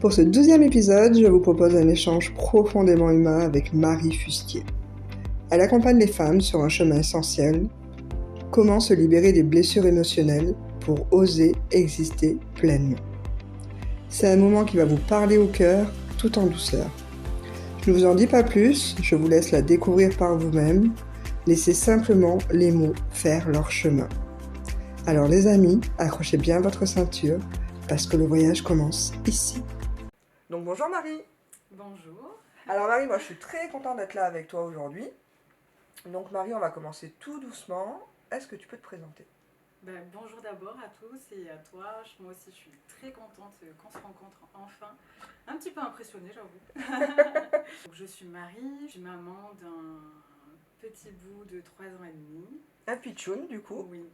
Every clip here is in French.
Pour ce 12e épisode, je vous propose un échange profondément humain avec Marie Fustier. Elle accompagne les femmes sur un chemin essentiel, comment se libérer des blessures émotionnelles pour oser exister pleinement. C'est un moment qui va vous parler au cœur, tout en douceur. Je ne vous en dis pas plus, je vous laisse la découvrir par vous-même. Laissez simplement les mots faire leur chemin. Alors les amis, accrochez bien votre ceinture, parce que le voyage commence ici. Donc bonjour Marie. Bonjour. Alors Marie, moi je suis très contente d'être là avec toi aujourd'hui. Donc Marie, on va commencer tout doucement. Est-ce que tu peux te présenter ? Bonjour d'abord à tous et à toi. Moi aussi, je suis très contente qu'on se rencontre enfin. Un petit peu impressionnée, j'avoue. Donc, je suis Marie, je suis maman d'un petit bout de 3 ans et demi. Un pitchoun du coup. Oui.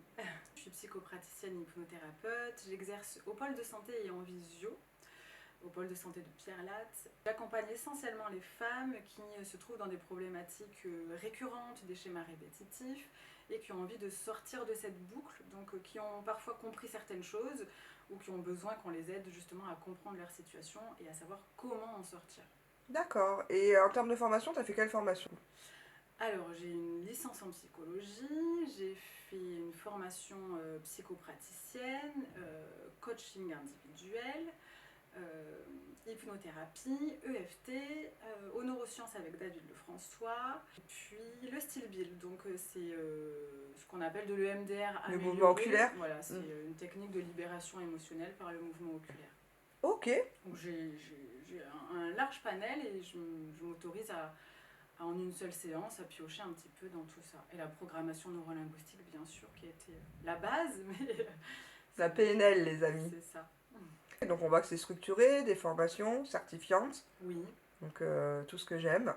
Je suis psychopraticienne hypnothérapeute. J'exerce au pôle de santé et en visio, au pôle de santé de Pierre-Latte. J'accompagne essentiellement les femmes qui se trouvent dans des problématiques récurrentes, des schémas répétitifs, et qui ont envie de sortir de cette boucle, donc qui ont parfois compris certaines choses ou qui ont besoin qu'on les aide justement à comprendre leur situation et à savoir comment en sortir. D'accord. Et en termes de formation, tu as fait quelle formation ? Alors, j'ai une licence en psychologie, j'ai fait une formation psychopraticienne, coaching individuel, hypnothérapie, EFT, aux neurosciences avec David Lefrançois, puis le style build, donc c'est ce qu'on appelle de l'EMDR amélioré. Le mouvement oculaire. Voilà, c'est une technique de libération émotionnelle par le mouvement oculaire. Ok. Donc j'ai un large panel et je m'autorise à en une seule séance à piocher un petit peu dans tout ça. Et la programmation neurolinguistique, bien sûr, qui a été la base, mais... La PNL, les amis. C'est ça. Donc on voit que c'est structuré, des formations certifiantes. Oui. Donc tout ce que j'aime.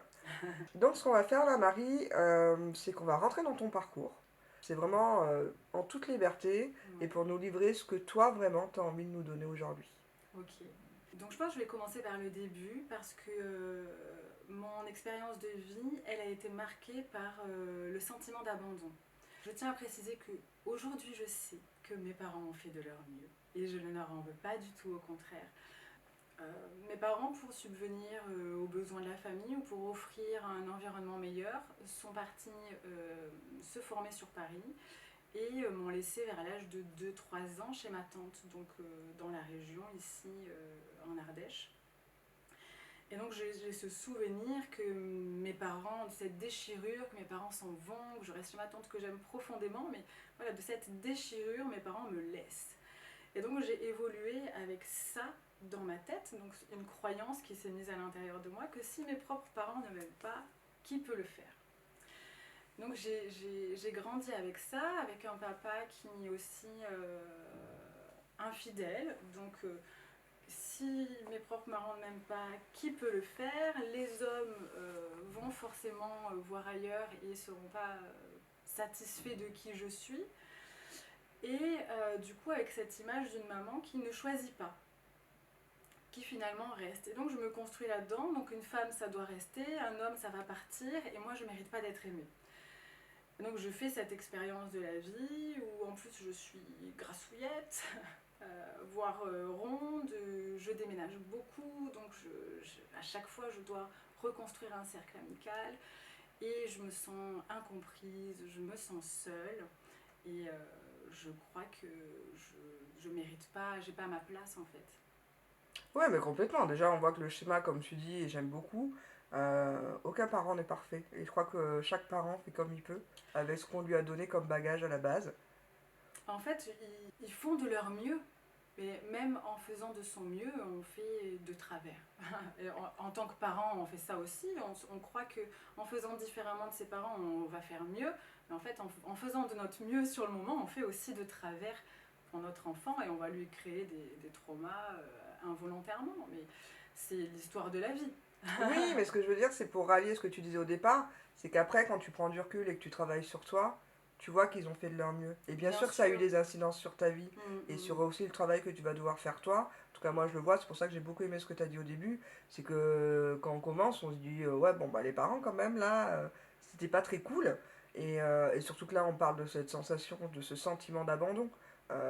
Donc ce qu'on va faire là, Marie, c'est qu'on va rentrer dans ton parcours. C'est vraiment en toute liberté et pour nous livrer ce que toi vraiment tu as envie de nous donner aujourd'hui. Ok. Donc je pense que je vais commencer par le début parce que mon expérience de vie, elle a été marquée par le sentiment d'abandon. Je tiens à préciser qu'aujourd'hui je sais que mes parents ont fait de leur mieux et je ne leur en veux pas du tout, au contraire. Mes parents, pour subvenir aux besoins de la famille ou pour offrir un environnement meilleur, sont partis se former sur Paris et m'ont laissé vers l'âge de 2-3 ans chez ma tante, donc dans la région, ici en Ardèche. Et donc j'ai ce souvenir que mes parents, de cette déchirure, que mes parents s'en vont, que je reste chez ma tante que j'aime profondément, mais voilà, de cette déchirure, mes parents me laissent. Et donc j'ai évolué avec ça dans ma tête, donc une croyance qui s'est mise à l'intérieur de moi, que si mes propres parents ne m'aiment pas, qui peut le faire ? Donc j'ai grandi avec ça, avec un papa qui est aussi infidèle, donc si mes propres parents ne m'aiment pas, qui peut le faire ? Les hommes vont forcément voir ailleurs et ne seront pas satisfaits de qui je suis. Et du coup, avec cette image d'une maman qui ne choisit pas, qui finalement reste. Et donc je me construis là-dedans, donc une femme ça doit rester, un homme ça va partir, et moi je ne mérite pas d'être aimée. Et donc je fais cette expérience de la vie, où en plus je suis grassouillette, voire ronde, je déménage beaucoup, donc à chaque fois je dois reconstruire un cercle amical, et je me sens incomprise, je me sens seule, et je crois que je mérite pas, j'ai pas ma place en fait. Ouais, mais complètement. Déjà, on voit que le schéma, comme tu dis, et j'aime beaucoup, aucun parent n'est parfait. Et je crois que chaque parent fait comme il peut, avec ce qu'on lui a donné comme bagage à la base. En fait, ils font de leur mieux, mais même en faisant de son mieux, on fait de travers. Et en tant que parent, on fait ça aussi. On croit qu'en faisant différemment de ses parents, on va faire mieux. Mais en fait, en faisant de notre mieux sur le moment, on fait aussi de travers pour notre enfant et on va lui créer des traumas involontairement. Mais c'est l'histoire de la vie. Oui, mais ce que je veux dire, c'est pour rallier ce que tu disais au départ, c'est qu'après, quand tu prends du recul et que tu travailles sur toi, tu vois qu'ils ont fait de leur mieux. Et bien sûr, ça a eu des incidences sur ta vie et sur aussi le travail que tu vas devoir faire toi. En tout cas, moi, je le vois, c'est pour ça que j'ai beaucoup aimé ce que tu as dit au début. C'est que quand on commence, on se dit, ouais, bon, bah, les parents, quand même, là, c'était pas très cool. Et surtout que là, on parle de cette sensation, de ce sentiment d'abandon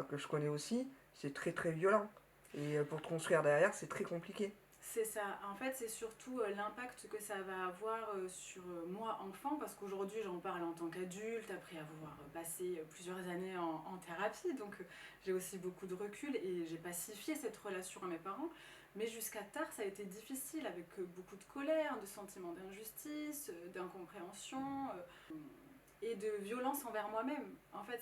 que je connais aussi. C'est très, très violent. Et pour te construire derrière, c'est très compliqué. C'est ça. En fait, c'est surtout l'impact que ça va avoir sur moi, enfant, parce qu'aujourd'hui, j'en parle en tant qu'adulte, après avoir passé plusieurs années en thérapie, donc j'ai aussi beaucoup de recul et j'ai pacifié cette relation à mes parents. Mais jusqu'à tard, ça a été difficile, avec beaucoup de colère, de sentiments d'injustice, d'incompréhension et de violence envers moi-même. En fait,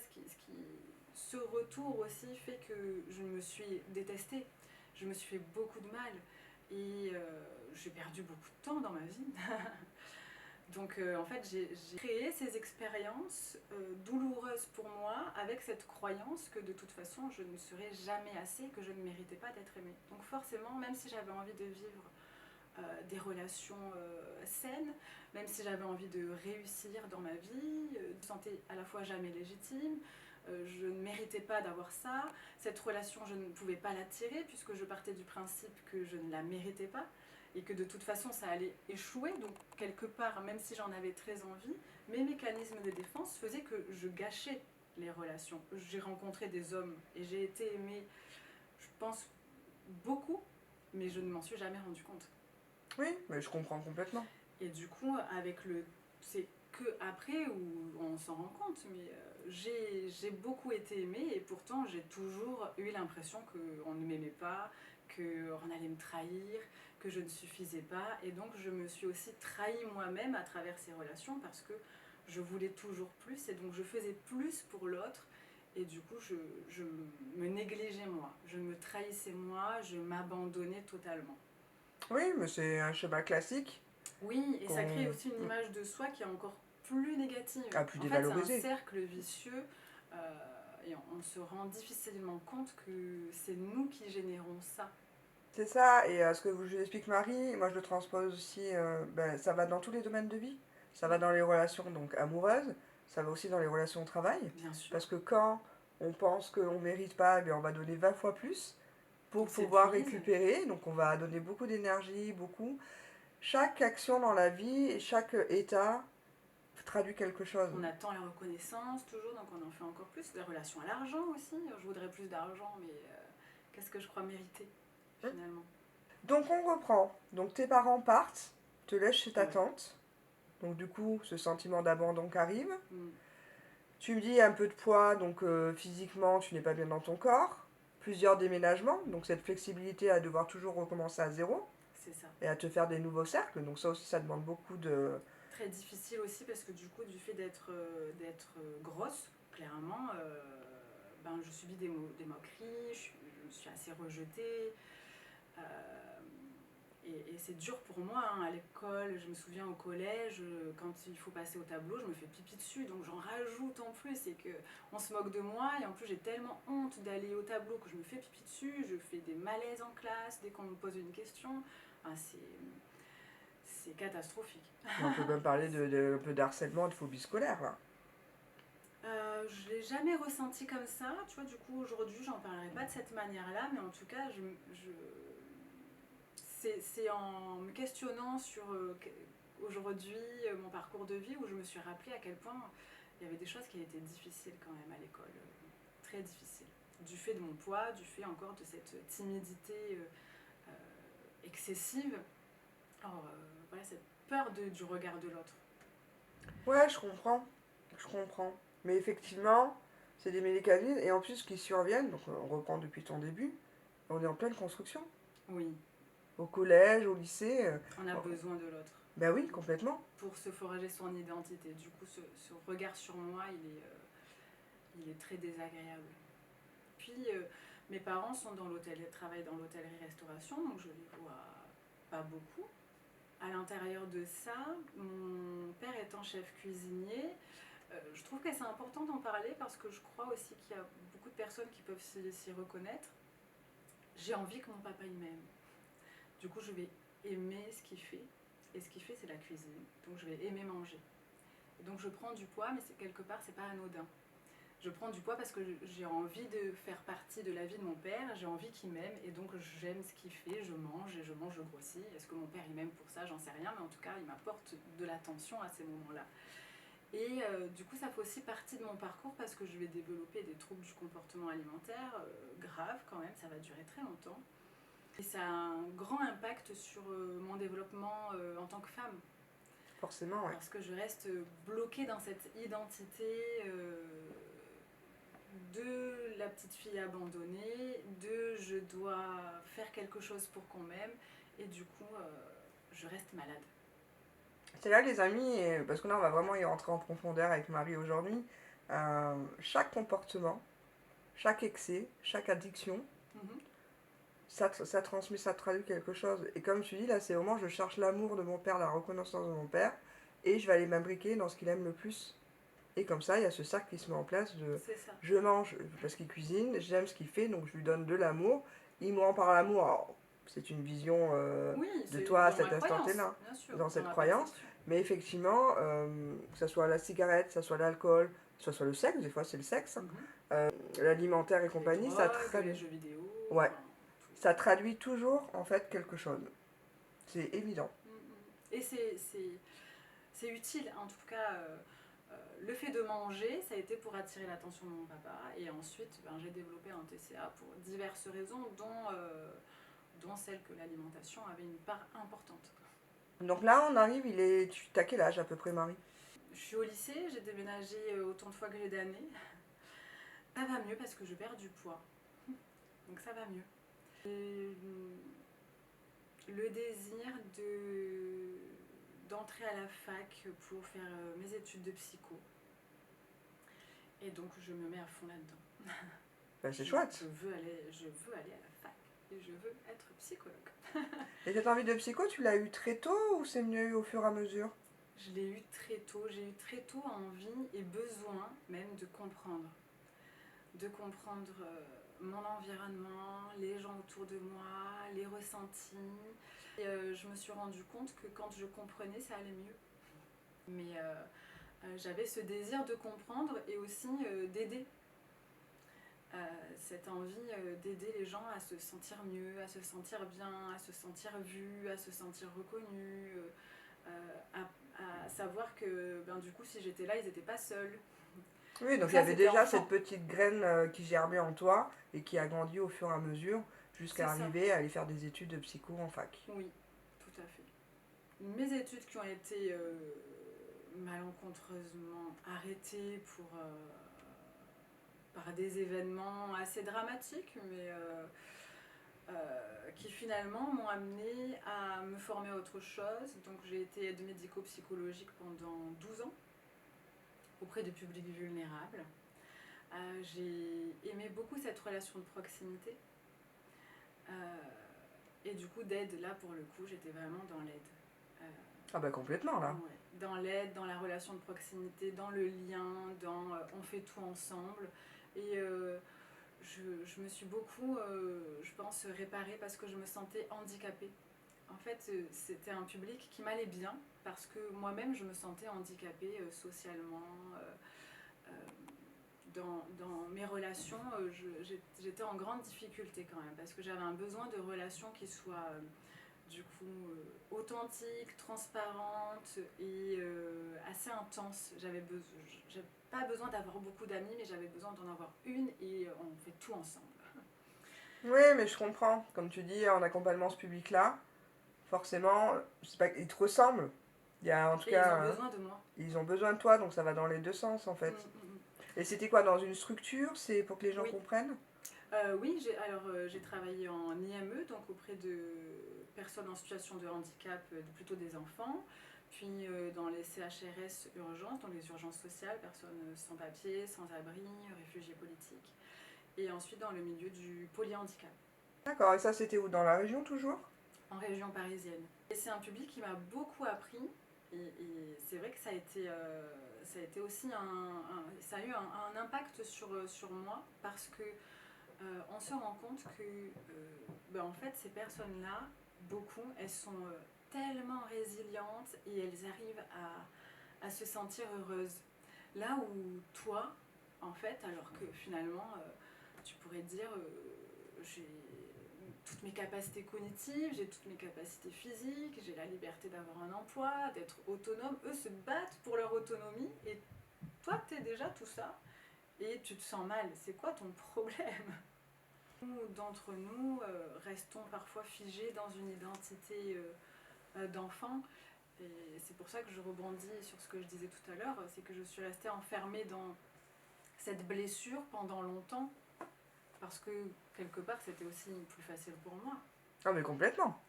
ce retour aussi fait que je me suis détestée, je me suis fait beaucoup de mal. Et j'ai perdu beaucoup de temps dans ma vie. Donc en fait, j'ai créé ces expériences douloureuses pour moi avec cette croyance que de toute façon, je ne serais jamais assez, que je ne méritais pas d'être aimée. Donc forcément, même si j'avais envie de vivre des relations saines, même si j'avais envie de réussir dans ma vie, je me sentais à la fois jamais légitime, je ne méritais pas d'avoir ça, cette relation je ne pouvais pas l'attirer puisque je partais du principe que je ne la méritais pas et que de toute façon ça allait échouer, donc quelque part, même si j'en avais très envie, mes mécanismes de défense faisaient que je gâchais les relations. J'ai rencontré des hommes et j'ai été aimée, je pense, beaucoup, mais je ne m'en suis jamais rendu compte. Oui, mais je comprends complètement. Et du coup, avec le... C'est que après où on s'en rend compte, mais j'ai beaucoup été aimée et pourtant j'ai toujours eu l'impression qu'on ne m'aimait pas, qu'on allait me trahir, que je ne suffisais pas. Et donc je me suis aussi trahie moi-même à travers ces relations parce que je voulais toujours plus et donc je faisais plus pour l'autre. Et du coup, je me négligeais moi, je me trahissais moi, je m'abandonnais totalement. Oui, mais c'est un schéma classique Oui, et ça crée qu'on aussi une image de soi qui est encore plus négative. a pu En fait, c'est un dévaloriser. cercle vicieux et on se rend difficilement compte que c'est nous qui générons ça. C'est ça, et ce que je vous explique Marie, moi je le transpose aussi, ça va dans tous les domaines de vie. Ça va dans les relations donc amoureuses, ça va aussi dans les relations au travail. Bien sûr. Parce que quand on pense qu'on ne mérite pas, on va donner 20 fois plus On pour pouvoir s'épuise. récupérer. Donc on va donner beaucoup d'énergie, beaucoup. Chaque action dans la vie et chaque état traduit quelque chose. On attend la reconnaissance toujours, donc on en fait encore plus. Des relations à l'argent aussi. Je voudrais plus d'argent, mais qu'est-ce que je crois mériter finalement? Donc on reprend. Donc tes parents partent, te laissent chez ta Ouais. tante. Donc du coup, ce sentiment d'abandon qui arrive. Mm. Tu me dis un peu de poids, donc physiquement, tu n'es pas bien dans ton corps. Plusieurs déménagements, donc cette flexibilité à devoir toujours recommencer à zéro C'est ça. et à te faire des nouveaux cercles. Donc ça aussi, ça demande beaucoup de... Très difficile aussi parce que du coup, du fait d'être grosse, clairement, ben, je subis des moqueries, je suis assez rejetée. euh, et c'est dur pour moi hein, à l'école. Je me souviens au collège, quand il faut passer au tableau, je me fais pipi dessus, donc j'en rajoute en plus. Et qu'on se moque de moi, et en plus j'ai tellement honte d'aller au tableau que je me fais pipi dessus. Je fais des malaises en classe dès qu'on me pose une question. Enfin, c'est catastrophique. On peut même parler un peu d'harcèlement, de phobie scolaire, là. Je l'ai jamais ressenti comme ça, tu vois, du coup aujourd'hui j'en parlerai pas de cette manière-là, mais en tout cas c'est en me questionnant sur aujourd'hui mon parcours de vie où je me suis rappelé à quel point il y avait des choses qui étaient difficiles quand même à l'école, très difficiles, du fait de mon poids, du fait encore de cette timidité excessive, alors voilà cette peur du regard de l'autre. Ouais, je comprends. Je comprends. Mais effectivement, c'est des mécanismes, et en plus qui surviennent, donc on reprend depuis ton début, on est en pleine construction. Oui, Au collège, au lycée. on a besoin de l'autre. Ben oui, complètement. Pour se forager son identité. Du coup, ce regard sur moi, il est très désagréable. Puis, mes parents sont dans l'hôtel, travaillent dans l'hôtellerie-restauration, donc je les vois pas beaucoup. À l'intérieur de ça, mon père étant chef cuisinier, je trouve que c'est important d'en parler parce que je crois aussi qu'il y a beaucoup de personnes qui peuvent s'y reconnaître. J'ai envie que mon papa y m'aime. Du coup, je vais aimer ce qu'il fait. Et ce qu'il fait, c'est la cuisine. Donc, je vais aimer manger. Et donc, je prends du poids, mais quelque part, c'est pas anodin. Je prends du poids parce que j'ai envie de faire partie de la vie de mon père, j'ai envie qu'il m'aime, et donc j'aime ce qu'il fait, je mange, je grossis. Est-ce que mon père il m'aime pour ça? J'en sais rien, mais en tout cas, il m'apporte de l'attention à ces moments-là. Et du coup, ça fait aussi partie de mon parcours parce que je vais développer des troubles du comportement alimentaire graves quand même, ça va durer très longtemps. Et ça a un grand impact sur mon développement en tant que femme. Forcément, ouais. Parce que je reste bloquée dans cette identité de la petite fille abandonnée, de je dois faire quelque chose pour qu'on m'aime, et du coup, je reste malade. C'est là les amis, parce que là on va vraiment y rentrer en profondeur avec Marie aujourd'hui. Chaque comportement, chaque excès, chaque addiction, Mhm. ça transmet, ça traduit quelque chose. Et comme tu dis, là c'est au moment où je cherche l'amour de mon père, la reconnaissance de mon père, et je vais aller m'imbriquer dans ce qu'il aime le plus. Et comme ça, il y a ce cercle qui se met en place de C'est ça. je mange parce qu'il cuisine, j'aime ce qu'il fait, donc je lui donne de l'amour. Il me rend par l'amour. Alors, c'est une vision Oui, de c'est toi à dans cet ma instant croyance, T-là, bien sûr, dans dans cette ma croyance. perception. Mais effectivement, que ce soit la cigarette, que ce soit l'alcool, que ce soit le sexe, des fois c'est le sexe, Mhm. l'alimentaire et Les compagnie, ça drogues, les traduit. jeux vidéo, Ouais, enfin tout. ça traduit toujours en fait quelque chose. C'est évident. Et c'est utile, en tout cas. Le fait de manger, ça a été pour attirer l'attention de mon papa. Et ensuite, ben, j'ai développé un TCA pour diverses raisons, dont celle que l'alimentation avait une part importante. Donc là, on arrive, t'as quel âge à peu près, Marie? Je suis au lycée, j'ai déménagé autant de fois que j'ai d'années. Ça va mieux parce que je perds du poids. Donc ça va mieux. Et le désir d'entrer à la fac pour faire mes études de psycho. Et donc je me mets à fond là-dedans. Ben, c'est chouette. Je veux aller à la fac et je veux être psychologue. Et cette envie de psycho, tu l'as eu très tôt ou c'est venu au fur et à mesure? Je l'ai eu très tôt. J'ai eu très tôt envie et besoin même de comprendre. De comprendre mon environnement, les gens autour de moi, les ressentis. Et je me suis rendu compte que quand je comprenais, ça allait mieux. Mais j'avais ce désir de comprendre et aussi d'aider. Cette envie d'aider les gens à se sentir mieux, à se sentir bien, à se sentir vu, à se sentir reconnu, à savoir que ben, du coup si j'étais là, ils n'étaient pas seuls. Oui, donc il y Ça avait c'était déjà enfant. cette petite graine qui germait en toi et qui a grandi au fur et à mesure C'est jusqu'à ça. arriver à aller faire des études de psycho en fac. Oui, tout à fait. Mes études qui ont été malencontreusement arrêtées par des événements assez dramatiques, mais qui finalement m'ont amené à me former à autre chose. Donc j'ai été aide médico-psychologique pendant 12 ans auprès de publics vulnérables. J'ai aimé beaucoup cette relation de proximité. Et du coup, d'aide, là pour le coup, j'étais vraiment dans l'aide. Ah bah complètement là. Ouais, dans l'aide, dans la relation de proximité, dans le lien, dans on fait tout ensemble. Et je me suis beaucoup, je pense, réparée parce que je me sentais handicapée. En fait, c'était un public qui m'allait bien parce que moi-même, je me sentais handicapée socialement. Dans mes relations, j'étais en grande difficulté quand même parce que j'avais un besoin de relations qui soient du coup authentiques, transparentes et assez intenses. J'avais pas besoin d'avoir beaucoup d'amis, mais j'avais besoin d'en avoir une et on fait tout ensemble. Oui, mais je comprends. Comme tu dis, en accompagnement ce public-là, forcément, c'est pas, ils te ressemblent. Il y a en tout Et ils ont cas, besoin de moi. ils ont besoin de toi, donc ça va dans les deux sens en Mm, fait. mm, mm. Et c'était quoi, dans une structure? C'est pour que les gens Oui. comprennent? Oui, j'ai travaillé en IME, donc auprès de personnes en situation de handicap, plutôt des enfants, puis dans les CHRS urgences, dans les urgences sociales, personnes sans papier, sans abri, réfugiés politiques, et ensuite dans le milieu du polyhandicap, D'accord, et ça c'était où? Dans la région toujours? en région parisienne. Et c'est un public qui m'a beaucoup appris, et c'est vrai que ça a été aussi ça a eu un impact sur moi, parce que on se rend compte que ben en fait ces personnes-là, beaucoup, elles sont tellement résilientes et elles arrivent à se sentir heureuses. Là où toi, en fait, alors que finalement, tu pourrais te dire, j'ai toutes mes capacités cognitives, j'ai toutes mes capacités physiques, j'ai la liberté d'avoir un emploi, d'être autonome. Eux se battent pour leur autonomie et toi, tu es déjà tout ça et tu te sens mal. C'est quoi ton problème? Nous, d'entre nous, restons parfois figés dans une identité d'enfant. Et c'est pour ça que je rebondis sur ce que je disais tout à l'heure, c'est que je suis restée enfermée dans cette blessure pendant longtemps, parce que quelque part c'était aussi plus facile pour moi. Ah mais complètement.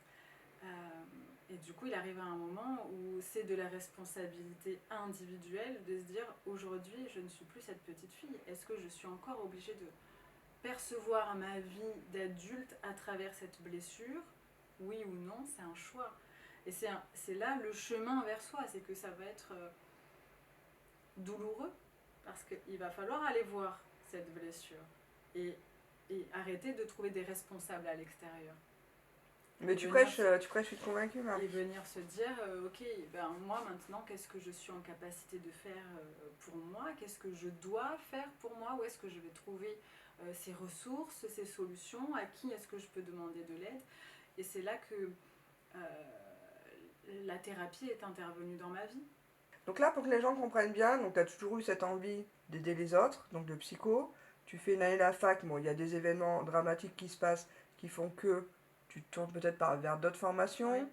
Et du coup il arrive à un moment où c'est de la responsabilité individuelle de se dire aujourd'hui je ne suis plus cette petite fille, est-ce que je suis encore obligée de percevoir ma vie d'adulte à travers cette blessure? Oui ou non, c'est un choix. Et c'est là le chemin vers soi, c'est que ça va être douloureux, parce qu'il va falloir aller voir cette blessure et arrêter de trouver des responsables à l'extérieur. Mais tu prêches, je suis convaincue, Marie. Et venir se dire, ok, ben moi maintenant, qu'est-ce que je suis en capacité de faire pour moi? Qu'est-ce que je dois faire pour moi? Où est-ce que je vais trouver ces ressources, ces solutions? À qui est-ce que je peux demander de l'aide? Et c'est là que la thérapie est intervenue dans ma vie. Donc là, pour que les gens comprennent bien, donc tu as toujours eu cette envie d'aider les autres, donc de psycho. Tu fais une année à la fac, bon, il y a des événements dramatiques qui se passent qui font que tu te tournes peut-être vers d'autres formations. Oui.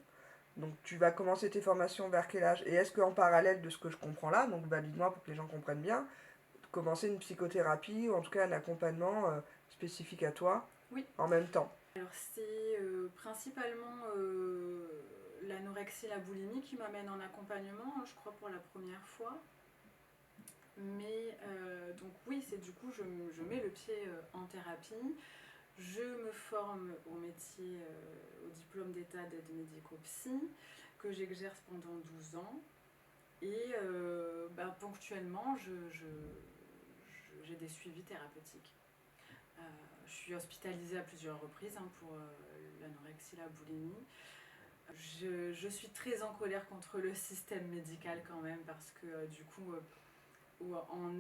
Donc tu vas commencer tes formations vers quel âge? Et est-ce qu'en parallèle de ce que je comprends là, donc valide-moi pour que les gens comprennent bien, commencer une psychothérapie ou en tout cas un accompagnement spécifique à toi Oui. En même temps? Alors c'est principalement l'anorexie, la boulimie qui m'amène en accompagnement, je crois pour la première fois. Mais donc oui, c'est du coup je mets le pied en thérapie. Je me forme au métier, au diplôme d'état d'aide médico-psy, que j'exerce pendant 12 ans. Et ponctuellement, j'ai des suivis thérapeutiques. Je suis hospitalisée à plusieurs reprises pour l'anorexie, la boulimie. Je suis très en colère contre le système médical quand même, parce que du coup, on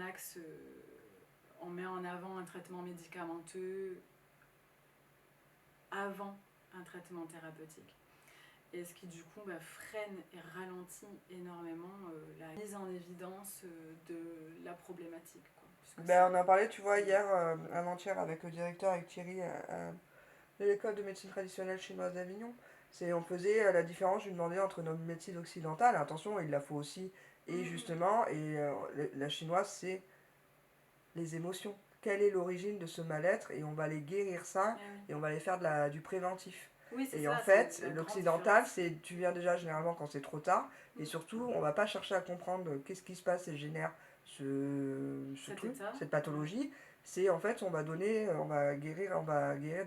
met en avant un traitement médicamenteux avant un traitement thérapeutique. Et ce qui du coup freine et ralentit énormément la mise en évidence de la problématique, quoi. On en parlait, tu vois, hier, avant-hier, avec le directeur, avec Thierry, de l'école de médecine traditionnelle chinoise d'Avignon. On faisait la différence, je lui demandais, entre notre médecine occidentale, attention, il la faut aussi, et justement, la chinoise, c'est les émotions. Quelle est l'origine de ce mal-être? Et on va les guérir ça, et on va les faire du préventif. Oui, et ça, en fait, l'occidental, tu viens déjà généralement quand c'est trop tard, et surtout, on va pas chercher à comprendre qu'est-ce qui se passe et génère cette pathologie. C'est en fait, on va guérir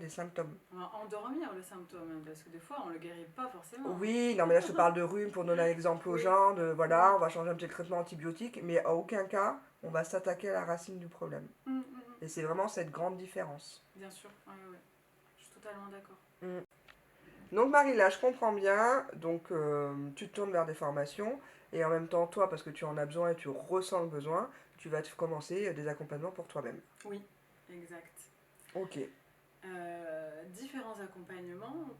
des symptômes. On va endormir le symptôme, parce que des fois, on le guérit pas forcément. Oui, non mais là je te parle de rhume pour donner un exemple aux gens, on va changer un petit traitement antibiotique, mais à aucun cas, on va s'attaquer à la racine du problème. Et c'est vraiment cette grande différence. Bien sûr, oui. Je suis totalement d'accord. Donc Marie, là je comprends bien, donc tu te tournes vers des formations, et en même temps toi, parce que tu en as besoin et tu ressens le besoin, tu vas te commencer des accompagnements pour toi-même. Oui, exact. Ok. Différents accompagnements,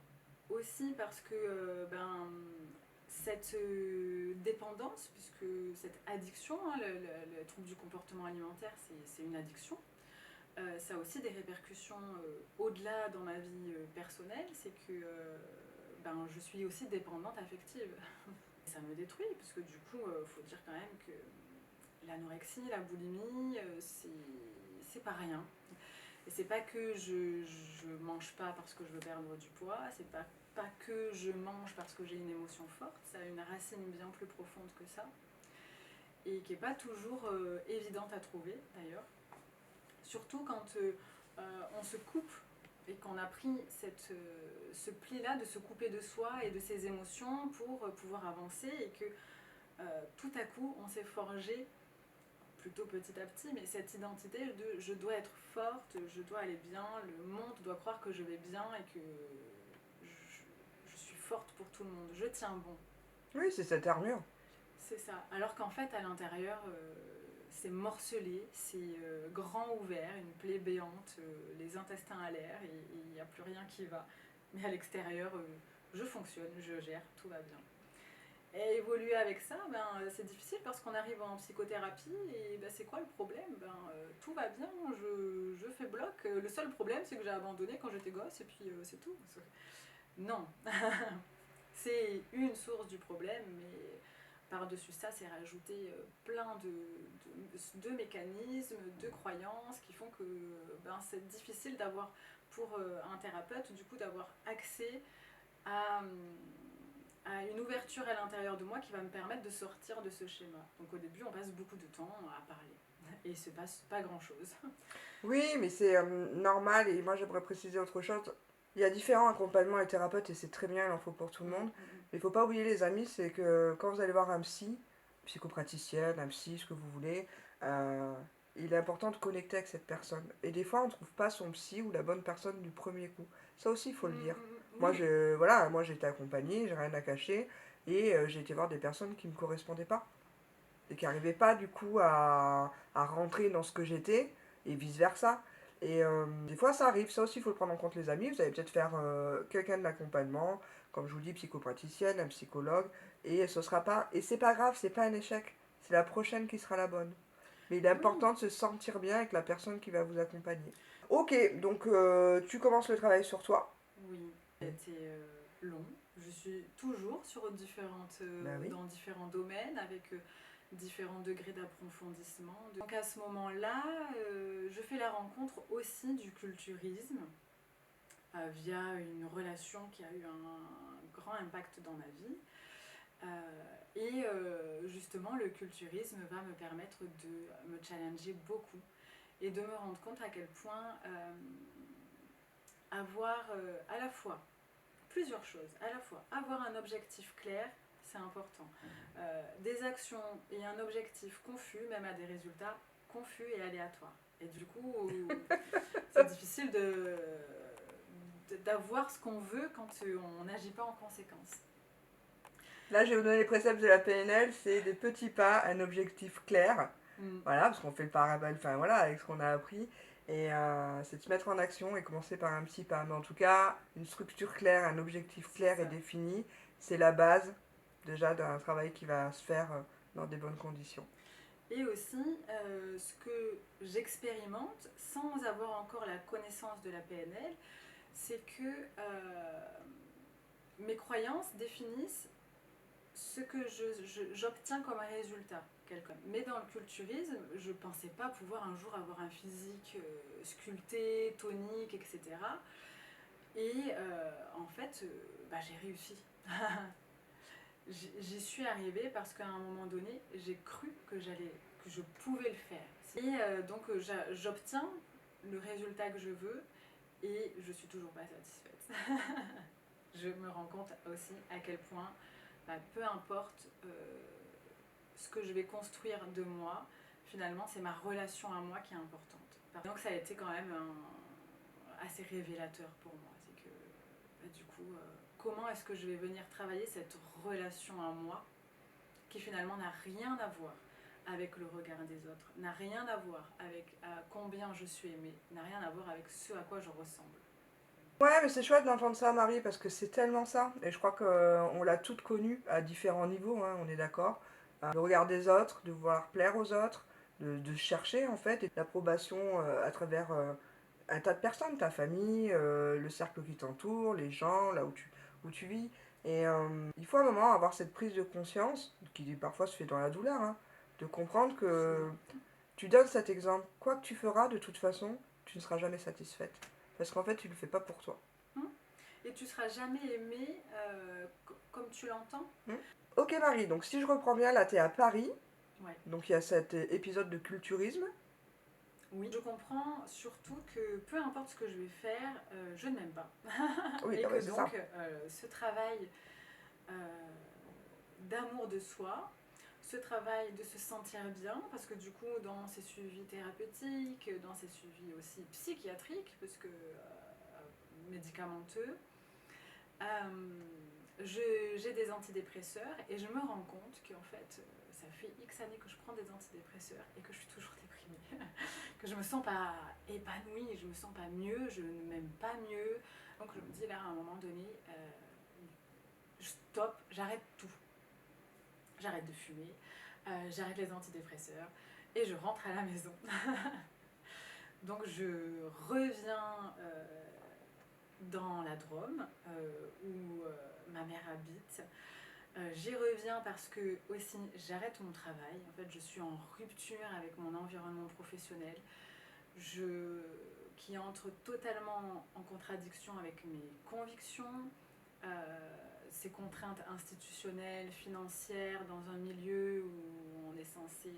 aussi parce que cette dépendance, puisque cette addiction, le trouble du comportement alimentaire, c'est une addiction. Ça a aussi des répercussions au-delà dans ma vie personnelle, c'est que je suis aussi dépendante affective. Ça me détruit, parce que du coup, il faut dire quand même que l'anorexie, la boulimie, c'est pas rien. Et c'est pas que je mange pas parce que je veux perdre du poids, c'est pas que je mange parce que j'ai une émotion forte, ça a une racine bien plus profonde que ça, et qui est pas toujours évidente à trouver d'ailleurs. Surtout quand on se coupe et qu'on a pris ce pli-là de se couper de soi et de ses émotions pour pouvoir avancer, et que tout à coup on s'est forgé, plutôt petit à petit, mais cette identité de je dois être forte, je dois aller bien, le monde doit croire que je vais bien et que je suis forte pour tout le monde, je tiens bon. Oui, c'est cette armure. C'est ça, alors qu'en fait à l'intérieur c'est morcelé, c'est grand ouvert, une plaie béante, les intestins à l'air, et il n'y a plus rien qui va. Mais à l'extérieur, je fonctionne, je gère, tout va bien. Et évoluer avec ça, c'est difficile parce qu'on arrive en psychothérapie et c'est quoi le problème? Tout va bien, je fais bloc. Le seul problème, c'est que j'ai abandonné quand j'étais gosse et puis c'est tout. Non, c'est une source du problème, mais par-dessus ça, c'est rajouter plein de mécanismes, de croyances qui font que c'est difficile d'avoir, pour un thérapeute, du coup, d'avoir accès à, à une ouverture à l'intérieur de moi qui va me permettre de sortir de ce schéma. Donc au début, on passe beaucoup de temps à parler et il se passe pas grand-chose. Oui, mais c'est normal et moi j'aimerais préciser autre chose. Il y a différents accompagnements et thérapeutes et c'est très bien, il en faut pour tout le monde. Mais il faut pas oublier les amis, c'est que quand vous allez voir un psy, psychopraticienne, un psy, ce que vous voulez, euh, il est important de connecter avec cette personne. Et des fois on ne trouve pas son psy ou la bonne personne du premier coup. Ça aussi il faut le dire. Moi, Oui. moi j'ai été accompagnée, j'ai rien à cacher et j'ai été voir des personnes qui ne me correspondaient pas et qui n'arrivaient pas du coup à rentrer dans ce que j'étais et vice versa. Et des fois ça arrive, ça aussi il faut le prendre en compte les amis. Vous allez peut-être faire quelqu'un de l'accompagnement, comme je vous dis, psychopraticienne, un psychologue, et ce sera pas. Et c'est pas grave, c'est pas un échec, c'est la prochaine qui sera la bonne. Mais il est Oui. important de se sentir bien avec la personne qui va vous accompagner. Ok, donc tu commences le travail sur toi. Oui, c'était long. Je suis toujours Bah oui. dans différents domaines avec différents degrés d'approfondissement. Donc à ce moment-là, je fais la rencontre aussi du culturisme via une relation qui a eu un grand impact dans ma vie. Justement, le culturisme va me permettre de me challenger beaucoup et de me rendre compte à quel point avoir à la fois plusieurs choses, à la fois avoir un objectif clair, c'est important. Des actions et un objectif confus, même à des résultats confus et aléatoires. Et du coup, c'est difficile d'avoir ce qu'on veut quand on n'agit pas en conséquence. Là, je vais vous donner les préceptes de la PNL, c'est des petits pas, un objectif clair. Mm. Voilà, parce qu'on fait le parabole, enfin voilà, avec ce qu'on a appris. Et c'est de se mettre en action et commencer par un petit pas. Mais en tout cas, une structure claire, un objectif clair et défini, c'est la base déjà d'un travail qui va se faire dans des bonnes conditions. Et aussi, ce que j'expérimente sans avoir encore la connaissance de la PNL, c'est que mes croyances définissent ce que j'obtiens comme un résultat. Mais dans le culturisme, je ne pensais pas pouvoir un jour avoir un physique sculpté, tonique, etc. Et en fait, j'ai réussi. J'y suis arrivée parce qu'à un moment donné, j'ai cru que je pouvais le faire. Et donc j'obtiens le résultat que je veux et je suis toujours pas satisfaite. Je me rends compte aussi à quel point, peu importe ce que je vais construire de moi, finalement c'est ma relation à moi qui est importante. Donc ça a été quand même assez révélateur pour moi. C'est que du coup, comment est-ce que je vais venir travailler cette relation à moi qui finalement n'a rien à voir avec le regard des autres, n'a rien à voir avec combien je suis aimée, n'a rien à voir avec ce à quoi je ressemble. Ouais, mais c'est chouette d'entendre ça, Marie, parce que c'est tellement ça. Et je crois qu'on l'a toutes connu à différents niveaux, hein, on est d'accord. Le regard des autres, de vouloir plaire aux autres, de chercher en fait, et l'approbation à travers un tas de personnes, ta famille, le cercle qui t'entoure, les gens, là où tu vis. Et il faut à un moment avoir cette prise de conscience, qui parfois se fait dans la douleur, hein, de comprendre que tu donnes cet exemple. Quoi que tu feras, de toute façon, tu ne seras jamais satisfaite. Parce qu'en fait, tu ne le fais pas pour toi. Et tu seras jamais aimé comme tu l'entends. Ok Marie, donc si je reprends bien, là tu es à Paris. Ouais. Donc il y a cet épisode de culturisme. Oui, je comprends surtout que peu importe ce que je vais faire, je ne m'aime pas. Oui, Et non, mais que c'est ça. donc ce travail d'amour de soi, ce travail de se sentir bien, parce que du coup dans ces suivis thérapeutiques, dans ces suivis aussi psychiatriques, parce que médicamenteux, j'ai des antidépresseurs et je me rends compte qu'en fait ça fait X années que je prends des antidépresseurs et que je suis toujours déprimée, que je me sens pas épanouie, je me sens pas mieux, je ne m'aime pas mieux, Donc je me dis là, à un moment donné, stop, j'arrête tout. J'arrête de fumer, j'arrête les antidépresseurs et je rentre à la maison. Donc je reviens dans la Drôme où ma mère habite. J'y reviens parce que aussi j'arrête mon travail. En fait, je suis en rupture avec mon environnement professionnel, qui entre totalement en contradiction avec mes convictions, ces contraintes institutionnelles, financières, dans un milieu où on est censé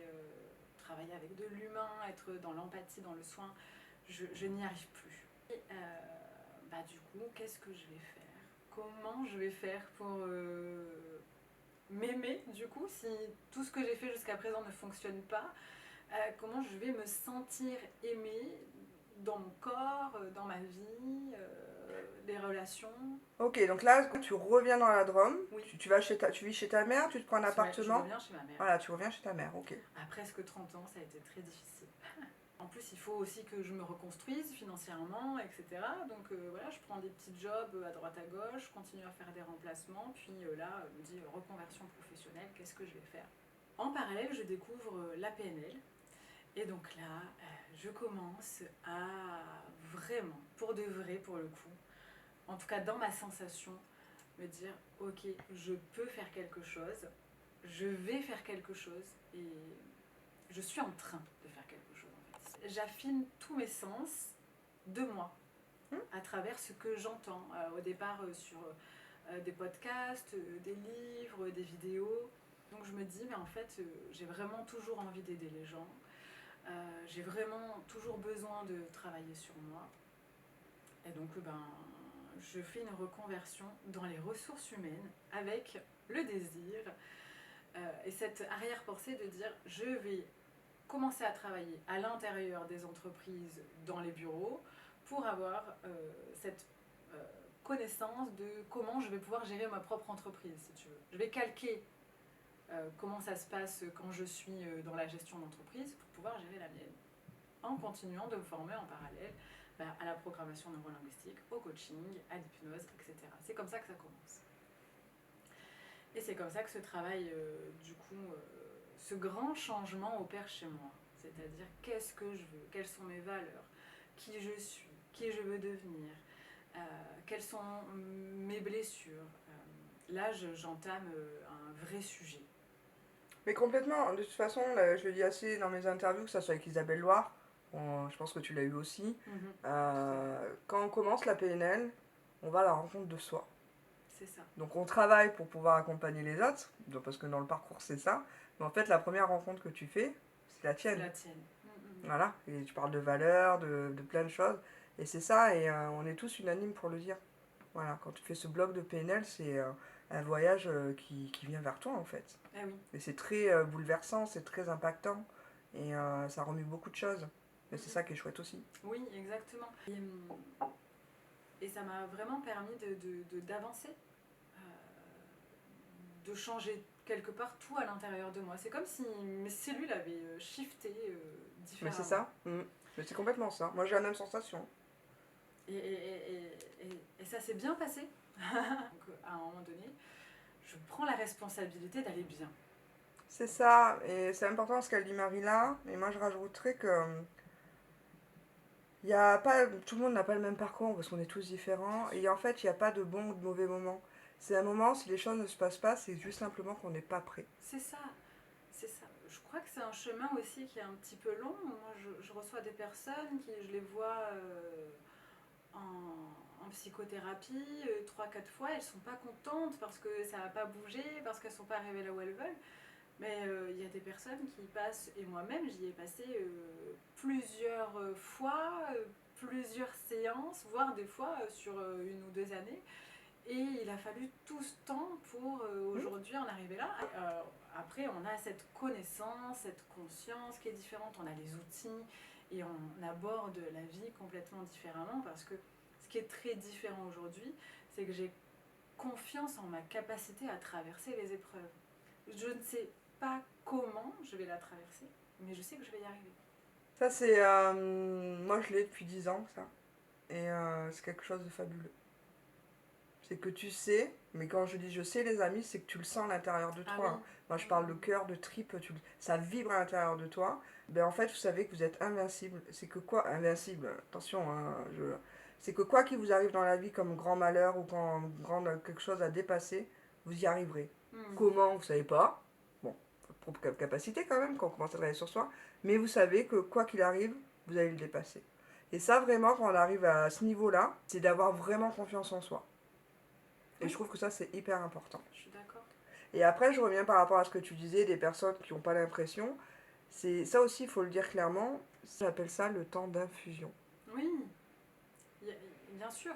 travailler avec de l'humain, être dans l'empathie, dans le soin. Je n'y arrive plus. Et, du coup, qu'est-ce que je vais faire? Comment je vais faire pour m'aimer, du coup, si tout ce que j'ai fait jusqu'à présent ne fonctionne pas? Comment je vais me sentir aimée dans mon corps, dans ma vie, les relations? Ok, donc là, tu reviens dans la Drôme, Oui. tu vis chez ta mère, tu te prends un appartement. Je reviens chez ma mère. Voilà, tu reviens chez ta mère, ok. À presque 30 ans, ça a été très difficile. En plus, il faut aussi que je me reconstruise financièrement, etc. Donc voilà, je prends des petits jobs à droite à gauche, je continue à faire des remplacements, puis là, je me dis reconversion professionnelle, qu'est-ce que je vais faire? En parallèle, je découvre la PNL. Et donc là, je commence à vraiment, pour de vrai, pour le coup, en tout cas dans ma sensation, me dire ok, je peux faire quelque chose, je vais faire quelque chose et je suis en train de faire quelque chose en fait. J'affine tous mes sens de moi à travers ce que j'entends. Au départ sur des podcasts, des livres, des vidéos. Donc je me dis mais en fait j'ai vraiment toujours envie d'aider les gens. J'ai vraiment toujours besoin de travailler sur moi. Et donc je fais une reconversion dans les ressources humaines avec le désir et cette arrière-pensée de dire je vais commencer à travailler à l'intérieur des entreprises, dans les bureaux, pour avoir cette connaissance de comment je vais pouvoir gérer ma propre entreprise, si tu veux. Je vais calquer comment ça se passe quand je suis dans la gestion d'entreprise pour pouvoir gérer la mienne, en continuant de me former en parallèle à la programmation neurolinguistique, au coaching, à l'hypnose, etc. C'est comme ça que ça commence. Et c'est comme ça que ce travail, ce grand changement opère chez moi. C'est-à-dire qu'est-ce que je veux, quelles sont mes valeurs, qui je suis, qui je veux devenir, quelles sont mes blessures. Là, j'entame un vrai sujet. Mais complètement, de toute façon, je le dis assez dans mes interviews, que ça soit avec Isabelle Loire, je pense que tu l'as eu aussi. Quand on commence la PNL, on va à la rencontre de soi. C'est ça. Donc on travaille pour pouvoir accompagner les autres, parce que dans le parcours c'est ça, mais en fait la première rencontre que tu fais, c'est la tienne. C'est la tienne. Voilà, et tu parles de valeurs, de plein de choses, et c'est ça, et on est tous unanimes pour le dire. Voilà, quand tu fais ce bloc de PNL, c'est un voyage qui vient vers toi en fait. Ah oui. Et c'est très bouleversant, c'est très impactant, et ça remue beaucoup de choses. Mais c'est ça qui est chouette aussi. Oui, exactement. Et ça m'a vraiment permis d'avancer, de changer quelque part tout à l'intérieur de moi. C'est comme si mes cellules avaient shifté différemment. Mais c'est ça, mais c'est complètement ça. Moi j'ai la même sensation. Et ça s'est bien passé. Donc à un moment donné, je prends la responsabilité d'aller bien. C'est ça, et c'est important ce qu'elle dit Marie là, et moi je rajouterais que y a pas, tout le monde n'a pas le même parcours parce qu'on est tous différents, et en fait il n'y a pas de bon ou de mauvais moment. C'est un moment, si les choses ne se passent pas, c'est juste simplement qu'on n'est pas prêt. C'est ça, c'est ça. Je crois que c'est un chemin aussi qui est un petit peu long. Moi je reçois des personnes qui, je les vois en psychothérapie 3-4 fois, elles sont pas contentes parce que ça n'a pas bougé, parce qu'elles sont pas arrivées là où elles veulent. Mais il y a des personnes qui passent, et moi-même j'y ai passé plusieurs fois, plusieurs séances, voire des fois sur 1 ou 2 années. Et il a fallu tout ce temps pour aujourd'hui en arriver là. Après, on a cette connaissance, cette conscience qui est différente, on a les outils et on aborde la vie complètement différemment parce que ce qui est très différent aujourd'hui, c'est que j'ai confiance en ma capacité à traverser les épreuves. Je ne sais pas comment je vais la traverser, mais je sais que je vais y arriver. Ça c'est, moi je l'ai depuis 10 ans ça, et c'est quelque chose de fabuleux. C'est que tu sais, mais quand je dis je sais les amis, c'est que tu le sens à l'intérieur de Ah toi. oui. Hein. Moi je parle de cœur, de tripes, ça vibre à l'intérieur de toi. Ben en fait vous savez que vous êtes invincible. C'est que quoi invincible, attention, hein, c'est que quoi qu'il vous arrive dans la vie comme grand malheur ou quand quelque chose à dépasser, vous y arriverez. Mhm. Comment, vous savez pas. Bon, votre propre capacité quand même quand on commence à travailler sur soi. Mais vous savez que quoi qu'il arrive, vous allez le dépasser. Et ça vraiment quand on arrive à ce niveau-là, c'est d'avoir vraiment confiance en soi. Et je trouve que ça, c'est hyper important. Je suis d'accord. Et après, je reviens par rapport à ce que tu disais, des personnes qui n'ont pas l'impression. C'est ça aussi, il faut le dire clairement, j'appelle ça le temps d'infusion. Oui, bien sûr.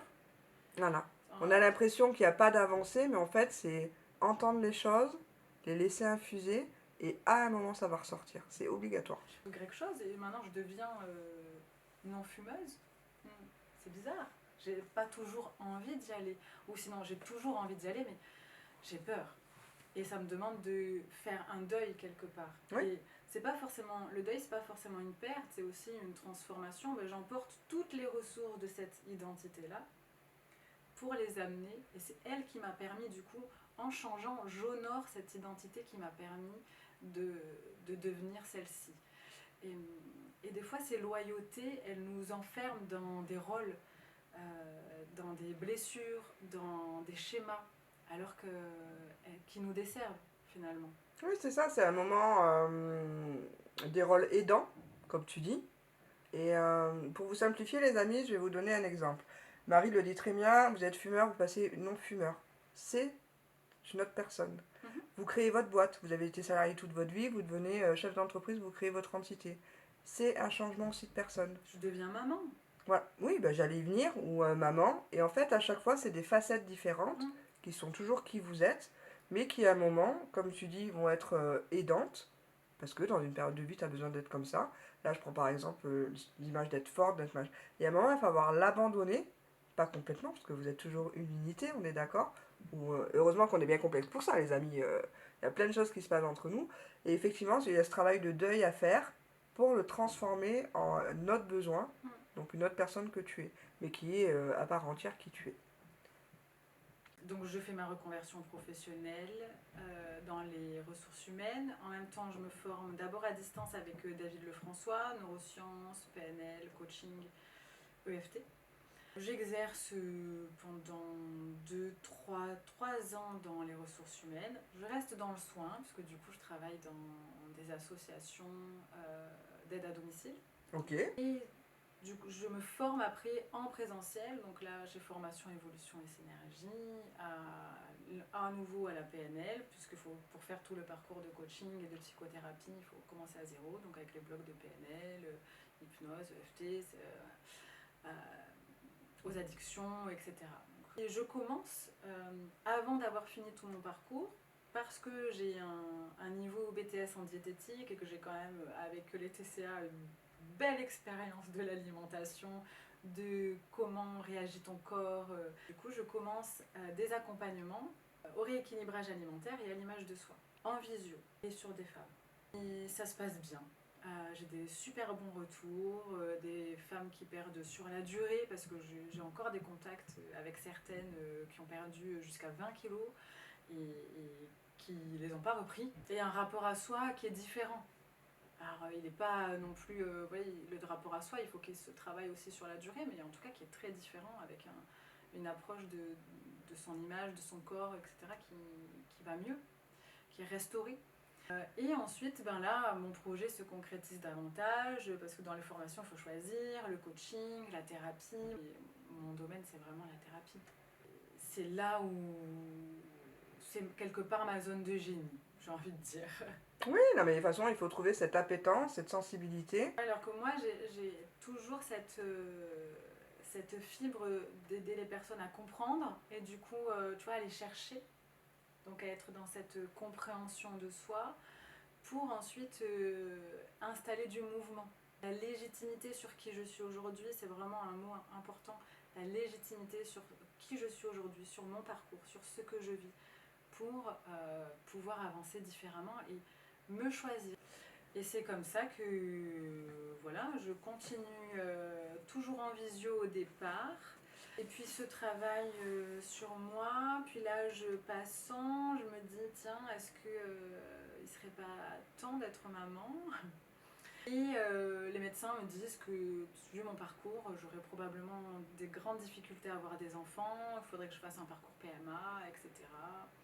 Voilà. On a Euh, l'impression qu'il n'y a pas d'avancée, mais en fait, c'est entendre les choses, les laisser infuser, et à un moment, ça va ressortir. C'est obligatoire. je fais quelque chose et maintenant je deviens non-fumeuse. C'est bizarre. J'ai pas toujours envie d'y aller. Ou sinon, j'ai toujours envie d'y aller, mais j'ai peur. Et ça me demande de faire un deuil quelque part. Oui. Et c'est pas forcément, le deuil, c'est pas forcément une perte, c'est aussi une transformation. Ben, j'emporte toutes les ressources de cette identité-là pour les amener. Et c'est elle qui m'a permis, du coup, en changeant, j'honore cette identité qui m'a permis de devenir celle-ci. Et, et des fois, ces loyautés, elles nous enferment dans des rôles, dans des blessures, dans des schémas, alors que qui nous desservent finalement. Oui, c'est ça, c'est un moment des rôles aidants, comme tu dis. Et pour vous simplifier, les amis, je vais vous donner un exemple. Marie le dit très bien, vous êtes fumeur, vous passez non-fumeur. C'est une autre personne. Mhm. Vous créez votre boîte, vous avez été salarié toute votre vie, vous devenez chef d'entreprise, vous créez votre entité. C'est un changement aussi de personne. Je deviens maman. Voilà. Oui, bah, j'allais y venir, ou maman. Et en fait, à chaque fois, c'est des facettes différentes Mhm. qui sont toujours qui vous êtes, mais qui à un moment, comme tu dis, vont être aidantes. Parce que dans une période de vie, tu as besoin d'être comme ça. Là, je prends par exemple l'image d'être forte, d'être mage. Et à un moment, il va falloir l'abandonner. Pas complètement, parce que vous êtes toujours une unité, on est d'accord. Ou, heureusement qu'on est bien complexe pour ça, les amis. Il y a plein de choses qui se passent entre nous. Et effectivement, il y a ce travail de deuil à faire pour le transformer en notre besoin, Mhm. donc une autre personne que tu es, mais qui est à part entière qui tu es. Donc je fais ma reconversion professionnelle dans les ressources humaines. En même temps, je me forme d'abord à distance avec David Lefrançois, neurosciences, PNL, coaching, EFT. J'exerce pendant 3 ans dans les ressources humaines. Je reste dans le soin, puisque du coup je travaille dans des associations d'aide à domicile. Ok. Et du coup, je me forme après en présentiel, donc là j'ai formation évolution et synergie, à nouveau à la PNL, puisque pour faire tout le parcours de coaching et de psychothérapie, il faut commencer à zéro, donc avec les blocs de PNL, hypnose, EFT, aux addictions, etc. Et je commence avant d'avoir fini tout mon parcours, parce que j'ai un niveau BTS en diététique et que j'ai quand même, avec les TCA, une belle expérience de l'alimentation, de comment réagit ton corps. Du coup, je commence des accompagnements au rééquilibrage alimentaire et à l'image de soi, en visio et sur des femmes. Et ça se passe bien. J'ai des super bons retours, des femmes qui perdent sur la durée, parce que j'ai encore des contacts avec certaines qui ont perdu jusqu'à 20 kilos et qui ne les ont pas repris. Et un rapport à soi qui est différent. Alors, il n'est pas non plus. Le rapport à soi, il faut qu'il se travaille aussi sur la durée, mais en tout cas qui est très différent, avec une approche de son image, de son corps, etc., qui va mieux, qui est restaurée. Et ensuite, ben là, mon projet se concrétise davantage, parce que dans les formations, il faut choisir le coaching, la thérapie. Et mon domaine, c'est vraiment la thérapie. C'est là où c'est quelque part ma zone de génie, j'ai envie de dire. Oui, non, mais de toute façon, il faut trouver cette appétence, cette sensibilité. Alors que moi, j'ai toujours cette fibre d'aider les personnes à comprendre et du coup, tu vois, aller chercher, donc à être dans cette compréhension de soi pour ensuite installer du mouvement. La légitimité sur qui je suis aujourd'hui, c'est vraiment un mot important. La légitimité sur qui je suis aujourd'hui, sur mon parcours, sur ce que je vis, pour pouvoir avancer différemment et me choisir. Et c'est comme ça que voilà, je continue toujours en visio au départ. Et puis ce travail sur moi, puis l'âge passant, je me dis tiens, est-ce que il serait pas temps d'être maman? Et les médecins me disent que vu mon parcours, j'aurais probablement des grandes difficultés à avoir des enfants, il faudrait que je fasse un parcours PMA, etc.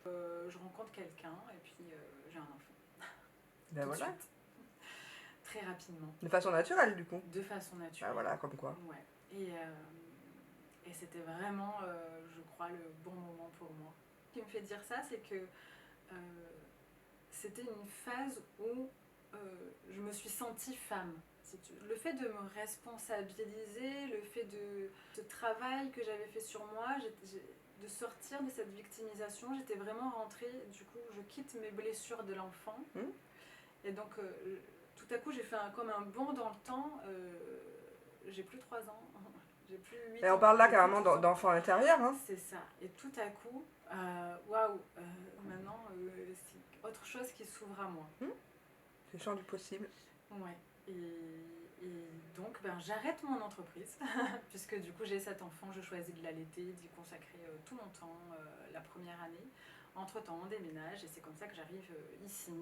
Je rencontre quelqu'un et puis j'ai un enfant. Ben Tout de voilà. suite. Très rapidement. De façon naturelle, du coup. De façon naturelle. Ben voilà, comme quoi. Ouais. Et c'était vraiment, je crois, le bon moment pour moi. Ce qui me fait dire ça, c'est que c'était une phase où je me suis sentie femme. Le fait de me responsabiliser, le fait de ce travail que j'avais fait sur moi, de sortir de cette victimisation, j'étais vraiment rentrée, du coup, je quitte mes blessures de l'enfant. Et donc, tout à coup, j'ai fait comme un bond dans le temps. J'ai plus 3 ans. J'ai plus 8 ans. Et on parle là carrément d'enfant intérieur. Hein. C'est ça. Et tout à coup, waouh, maintenant, c'est autre chose qui s'ouvre à moi. C'est le champ du possible. Ouais. Et donc, j'arrête mon entreprise, puisque du coup, j'ai cet enfant, je choisis de l'allaiter, d'y consacrer tout mon temps la première année. Entre-temps, on déménage et c'est comme ça que j'arrive ici,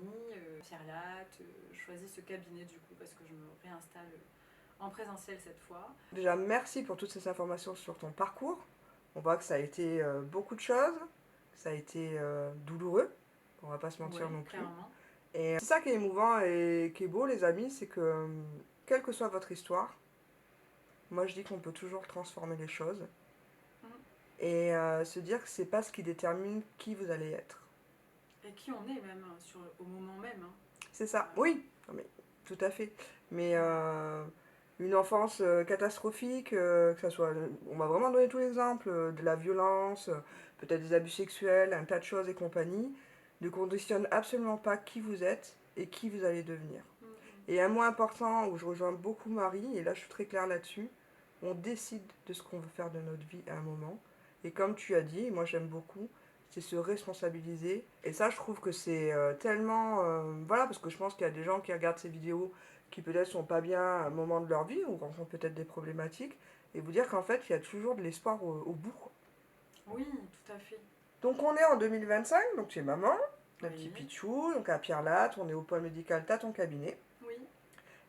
Pierre-Latte, je choisis ce cabinet du coup parce que je me réinstalle en présentiel cette fois. Déjà, merci pour toutes ces informations sur ton parcours. On voit que ça a été beaucoup de choses, ça a été douloureux, on va pas se mentir non plus. Clairement. Et c'est ça qui est émouvant et qui est beau, les amis, c'est que quelle que soit votre histoire, moi je dis qu'on peut toujours transformer les choses et se dire que c'est pas ce qui détermine qui vous allez être. Et qui on est même, au moment même. C'est ça, oui, non, mais, tout à fait. Mais une enfance catastrophique, que ça soit, on va vraiment donner tous les exemples, de la violence, peut-être des abus sexuels, un tas de choses et compagnie, ne conditionne absolument pas qui vous êtes et qui vous allez devenir. Et un mot important où je rejoins beaucoup Marie, et là je suis très claire là-dessus, on décide de ce qu'on veut faire de notre vie à un moment. Et comme tu as dit, moi j'aime beaucoup, c'est se responsabiliser. Et ça, je trouve que c'est tellement... voilà, parce que je pense qu'il y a des gens qui regardent ces vidéos qui peut-être sont pas bien à un moment de leur vie ou rencontrent peut-être des problématiques. Et vous dire qu'en fait, il y a toujours de l'espoir au bout. Oui, tout à fait. Donc on est en 2025, donc tu es maman, un Oui. petit pitchou, donc à Pierre-Latte, on est au pôle médical, t'as ton cabinet. Oui.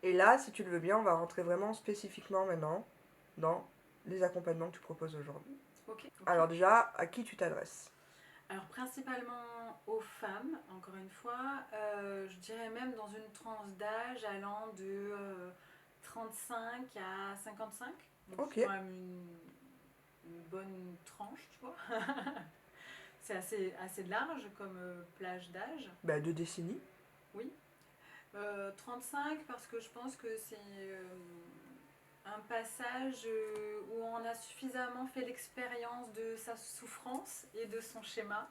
Et là, si tu le veux bien, on va rentrer vraiment spécifiquement maintenant dans les accompagnements que tu proposes aujourd'hui. Ok. Alors déjà, à qui tu t'adresses? Alors principalement aux femmes, encore une fois, je dirais même dans une tranche d'âge allant de 35 à 55. Donc Ok. c'est quand même une bonne tranche, tu vois. C'est assez large comme plage d'âge. Bah, 2 décennies. Oui. 35 parce que je pense que c'est un passage où on a suffisamment fait l'expérience de sa souffrance et de son schéma,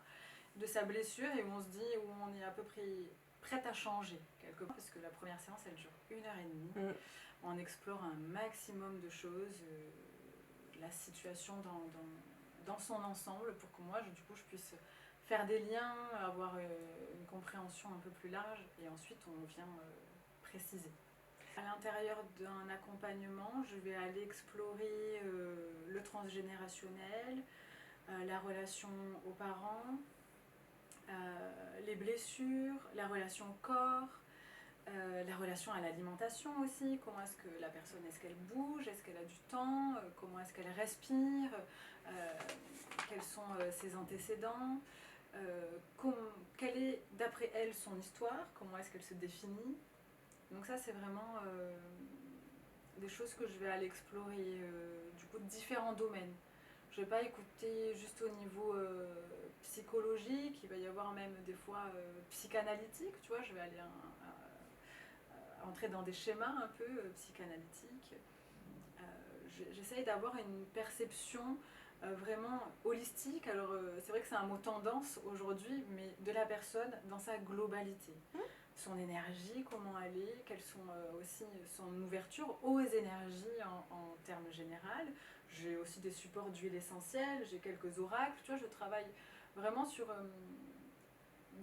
de sa blessure, et où on se dit, où on est à peu près prête à changer quelque part, parce que la première séance elle dure 1h30. On explore un maximum de choses, la situation dans son ensemble, pour que moi du coup je puisse faire des liens, avoir une compréhension un peu plus large, et ensuite on vient préciser. À l'intérieur d'un accompagnement, je vais aller explorer le transgénérationnel, la relation aux parents, les blessures, la relation au corps, la relation à l'alimentation aussi. Comment est-ce que la personne, est-ce qu'elle bouge, est-ce qu'elle a du temps, comment est-ce qu'elle respire, quels sont ses antécédents, quelle est d'après elle son histoire, comment est-ce qu'elle se définit. Donc ça c'est vraiment des choses que je vais aller explorer du coup de différents domaines. Je ne vais pas écouter juste au niveau psychologique, il va y avoir même des fois psychanalytique, tu vois, je vais aller entrer dans des schémas un peu psychanalytiques. J'essaye d'avoir une perception vraiment holistique. Alors c'est vrai que c'est un mot tendance aujourd'hui, mais de la personne dans sa globalité. Son énergie, comment elle est, quelles sont aussi son ouverture aux énergies en termes général. J'ai aussi des supports d'huile essentielle, j'ai quelques oracles, tu vois, je travaille vraiment sur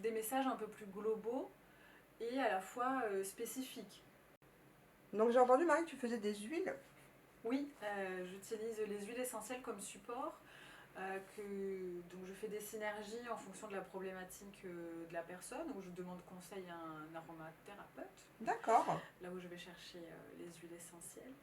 des messages un peu plus globaux et à la fois spécifiques. Donc j'ai entendu, Marie, que tu faisais des huiles. Oui, j'utilise les huiles essentielles comme support. Donc je fais des synergies en fonction de la problématique de la personne, où je demande conseil à un aromathérapeute, D'accord. là où je vais chercher les huiles essentielles.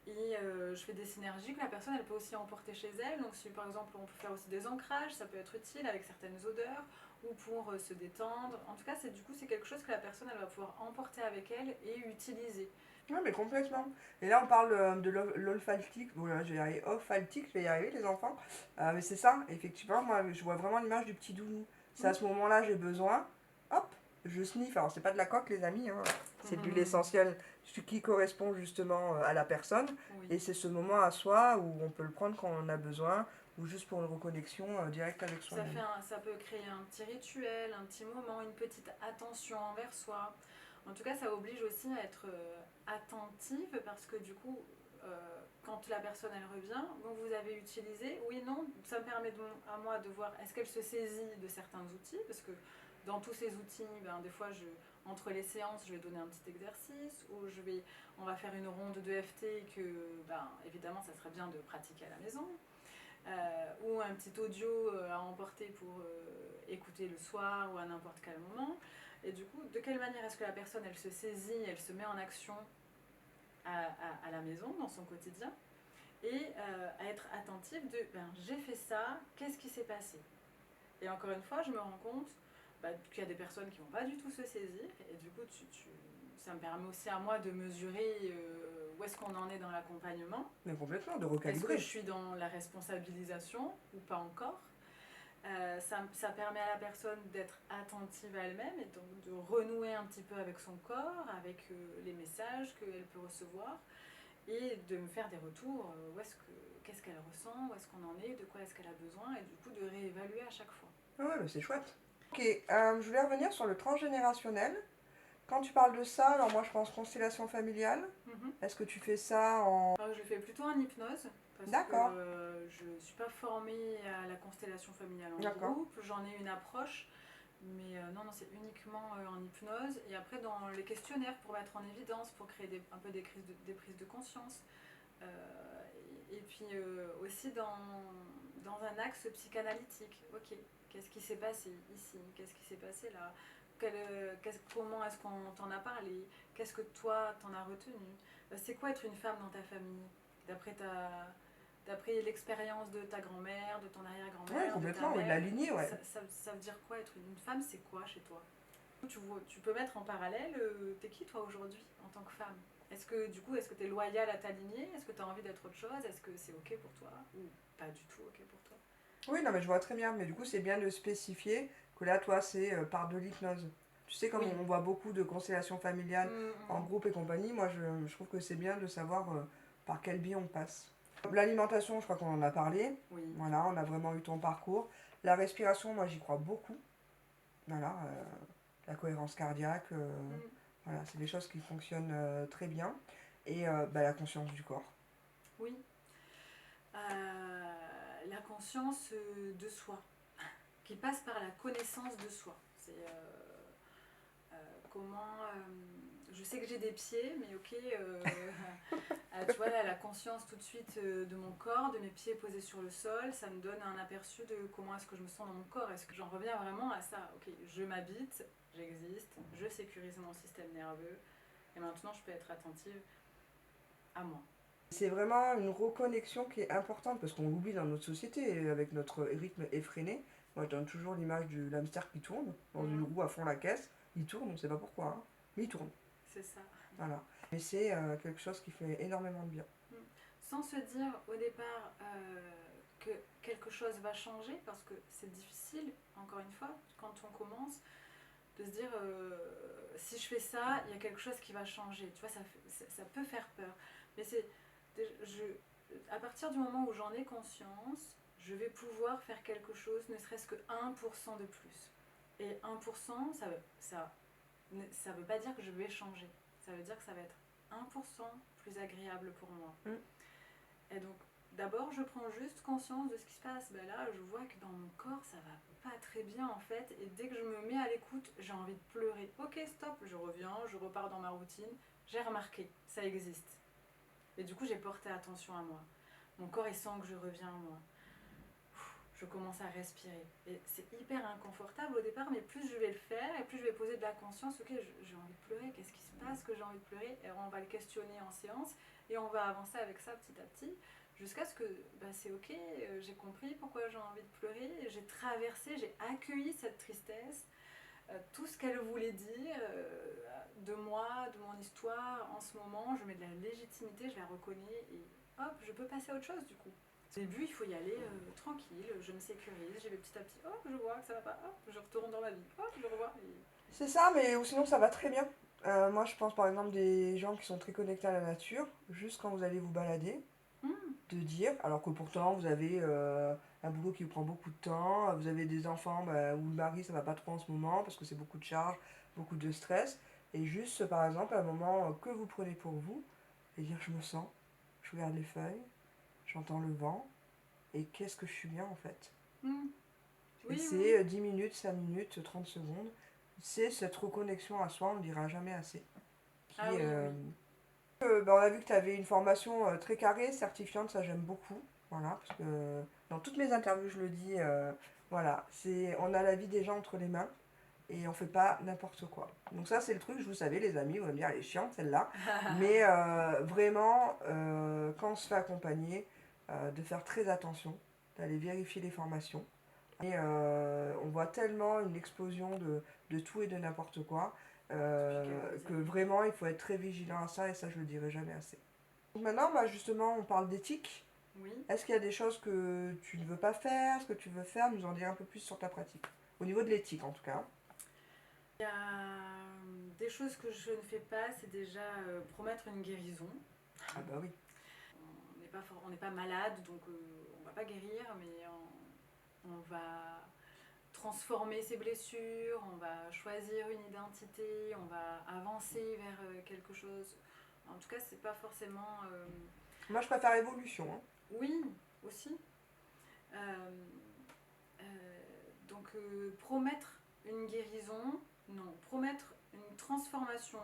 Et je fais des synergies que la personne elle peut aussi emporter chez elle. Donc si par exemple on peut faire aussi des ancrages, ça peut être utile avec certaines odeurs ou pour se détendre. En tout cas c'est quelque chose que la personne elle va pouvoir emporter avec elle et utiliser. Oui, mais complètement. Et là, on parle de l'olfactique. Voilà, je vais y arriver. Olfactique, je vais y arriver, les enfants. Mais c'est ça, effectivement, moi, je vois vraiment l'image du petit doudou. C'est à Oui. ce moment-là, j'ai besoin. Hop, je sniffe. Alors, c'est pas de la coque, les amis, hein. C'est de l'huile Mhm. essentielle, ce qui correspond justement à la personne. Oui. Et c'est ce moment à soi où on peut le prendre quand on en a besoin, ou juste pour une reconnexion directe avec soi-même. Ça peut créer un petit rituel, un petit moment, une petite attention envers soi. En tout cas, ça oblige aussi à être attentive parce que du coup, quand la personne elle revient, bon, vous avez utilisé, oui, non, ça me permet à moi de voir est-ce qu'elle se saisit de certains outils parce que dans tous ces outils, ben, des fois, entre les séances, je vais donner un petit exercice ou on va faire une ronde de FT que, ben, évidemment, ça serait bien de pratiquer à la maison. Ou un petit audio à emporter pour écouter le soir ou à n'importe quel moment. Et du coup, de quelle manière est-ce que la personne elle se saisit, elle se met en action à la maison, dans son quotidien, et à être attentive de ben, j'ai fait ça, qu'est-ce qui s'est passé. Et encore une fois, je me rends compte qu'il y a des personnes qui ne vont pas du tout se saisir, et du coup, ça me permet aussi à moi de mesurer où est-ce qu'on en est dans l'accompagnement. Mais complètement, de Est-ce que recalibrer. je suis dans la responsabilisation ou pas encore? Ça permet à la personne d'être attentive à elle-même et donc de renouer un petit peu avec son corps, avec les messages qu'elle peut recevoir et de me faire des retours, qu'est-ce qu'elle ressent, où est-ce qu'on en est, de quoi est-ce qu'elle a besoin et du coup de réévaluer à chaque fois. Ah ouais, mais c'est chouette. Ok, je voulais revenir sur le transgénérationnel. Quand tu parles de ça, alors moi je pense constellation familiale. Mhm. Est-ce que tu fais ça en... Alors, je le fais plutôt en hypnose parce que D'accord, je ne suis pas formée à la constellation familiale en d'accord. groupe, j'en ai une approche. Mais non, non, c'est uniquement en hypnose. Et après, dans les questionnaires, pour mettre en évidence, pour créer un peu des prises de conscience. Euh, et puis aussi dans un axe psychanalytique. Ok, qu'est-ce qui s'est passé ici? Qu'est-ce qui s'est passé là? Comment est-ce qu'on t'en a parlé? Qu'est-ce que toi t'en as retenu? C'est quoi être une femme dans ta famille? D'après l'expérience de ta grand-mère, de ton Oui, arrière-grand-mère, de ta complètement, oui, de la mère, lignée, ouais. ça veut dire quoi être une femme? C'est quoi chez toi? Tu peux mettre en parallèle, t'es qui toi aujourd'hui en tant que femme? Est-ce que du coup, est-ce que t'es loyale à ta lignée? Est-ce que t'as envie d'être autre chose? Est-ce que c'est ok pour toi? Ou pas du tout ok pour toi? Oui, non, mais je vois très bien, mais du coup c'est bien de spécifier que là, toi, c'est par de l'hypnose. Tu sais, comme Oui. on voit beaucoup de constellations familiales en Mm. groupe et compagnie, moi je trouve que c'est bien de savoir par quel biais on passe. L'alimentation, je crois qu'on en a parlé. Oui. Voilà, on a vraiment eu ton parcours. La respiration, moi j'y crois beaucoup. Voilà, la cohérence cardiaque, Mm. voilà, c'est des choses qui fonctionnent très bien. Et la conscience du corps. Oui. La conscience de soi, qui passe par la connaissance de soi. C'est comment je sais que j'ai des pieds, mais ok, tu vois là, la conscience tout de suite de mon corps, de mes pieds posés sur le sol, ça me donne un aperçu de comment est-ce que je me sens dans mon corps. Est-ce que j'en reviens vraiment à ça? Ok, je m'habite, j'existe, je sécurise mon système nerveux, et maintenant je peux être attentive à moi. C'est vraiment une reconnexion qui est importante parce qu'on l'oublie dans notre société avec notre rythme effréné. Moi, je donne toujours l'image du hamster qui tourne dans une roue à fond la caisse. Il tourne, on ne sait pas pourquoi, hein, mais il tourne. C'est ça. Voilà. Mais c'est quelque chose qui fait énormément de bien. Sans se dire au départ que quelque chose va changer, parce que c'est difficile, encore une fois, quand on commence, de se dire si je fais ça, il y a quelque chose qui va changer. Tu vois, ça peut faire peur. Mais à partir du moment où j'en ai conscience, je vais pouvoir faire quelque chose, ne serait-ce que 1% de plus. Et 1%, ça veut pas dire que je vais changer. Ça veut dire que ça va être 1% plus agréable pour moi. Et donc, d'abord, je prends juste conscience de ce qui se passe. Ben là, je vois que dans mon corps, ça va pas très bien en fait. Et dès que je me mets à l'écoute, j'ai envie de pleurer. Ok, stop, je reviens, je repars dans ma routine. J'ai remarqué, ça existe. Et du coup, j'ai porté attention à moi. Mon corps, il sent que je reviens à moi. Je commence à respirer. Et c'est hyper inconfortable au départ, mais plus je vais le faire et plus je vais poser de la conscience. Ok, j'ai envie de pleurer, qu'est-ce qui se passe que j'ai envie de pleurer? Et on va le questionner en séance et on va avancer avec ça petit à petit jusqu'à ce que c'est ok, j'ai compris pourquoi j'ai envie de pleurer, j'ai traversé, j'ai accueilli cette tristesse, tout ce qu'elle voulait dire de moi, de mon histoire en ce moment, je mets de la légitimité, je la reconnais et hop, je peux passer à autre chose du coup. Au début, il faut y aller tranquille, je me sécurise, j'y vais petit à petit, hop, je vois que ça va pas, hop, je retourne dans ma vie, hop, je revois. C'est ça, mais ou sinon ça va très bien. Moi je pense par exemple des gens qui sont très connectés à la nature, juste quand vous allez vous balader, de dire, alors que pourtant vous avez un boulot qui vous prend beaucoup de temps, vous avez des enfants bah, ou le mari ça va pas trop en ce moment parce que c'est beaucoup de charges, beaucoup de stress, et juste par exemple un moment que vous prenez pour vous, et dire je me sens, je regarde les feuilles, j'entends le vent, et qu'est-ce que je suis bien en fait. Hmm. Et Oui, oui, c'est oui. 10 minutes, 5 minutes, 30 secondes. C'est cette reconnexion à soi, on ne le dira jamais assez. Ah Qui, oui, oui. on a vu que tu avais une formation très carrée, certifiante, ça j'aime beaucoup. Voilà, parce que dans toutes mes interviews, je le dis, voilà, on a la vie des gens entre les mains et on fait pas n'importe quoi. Donc ça, c'est le truc, vous savez, les amis, vous allez me dire, elle est chiante celle-là. Mais vraiment, quand on se fait accompagner, de faire très attention, d'aller vérifier les formations. Et on voit tellement une explosion de tout et de n'importe quoi que vraiment il faut être très vigilant à ça et ça je le dirai jamais assez. Donc maintenant bah, justement on parle d'éthique. Oui. Est-ce qu'il y a des choses que tu ne veux pas faire, ce que tu veux faire, nous en dire un peu plus sur ta pratique. Au niveau de l'éthique en tout cas. Il y a des choses que je ne fais pas, c'est déjà promettre une guérison. Ah bah oui. On n'est pas malade, donc on va pas guérir, mais on va transformer ses blessures, on va choisir une identité, on va avancer vers quelque chose. En tout cas, c'est pas forcément. Moi je préfère évolution. Hein. Oui, aussi. Euh, euh, donc, promettre une guérison, non. Promettre une transformation,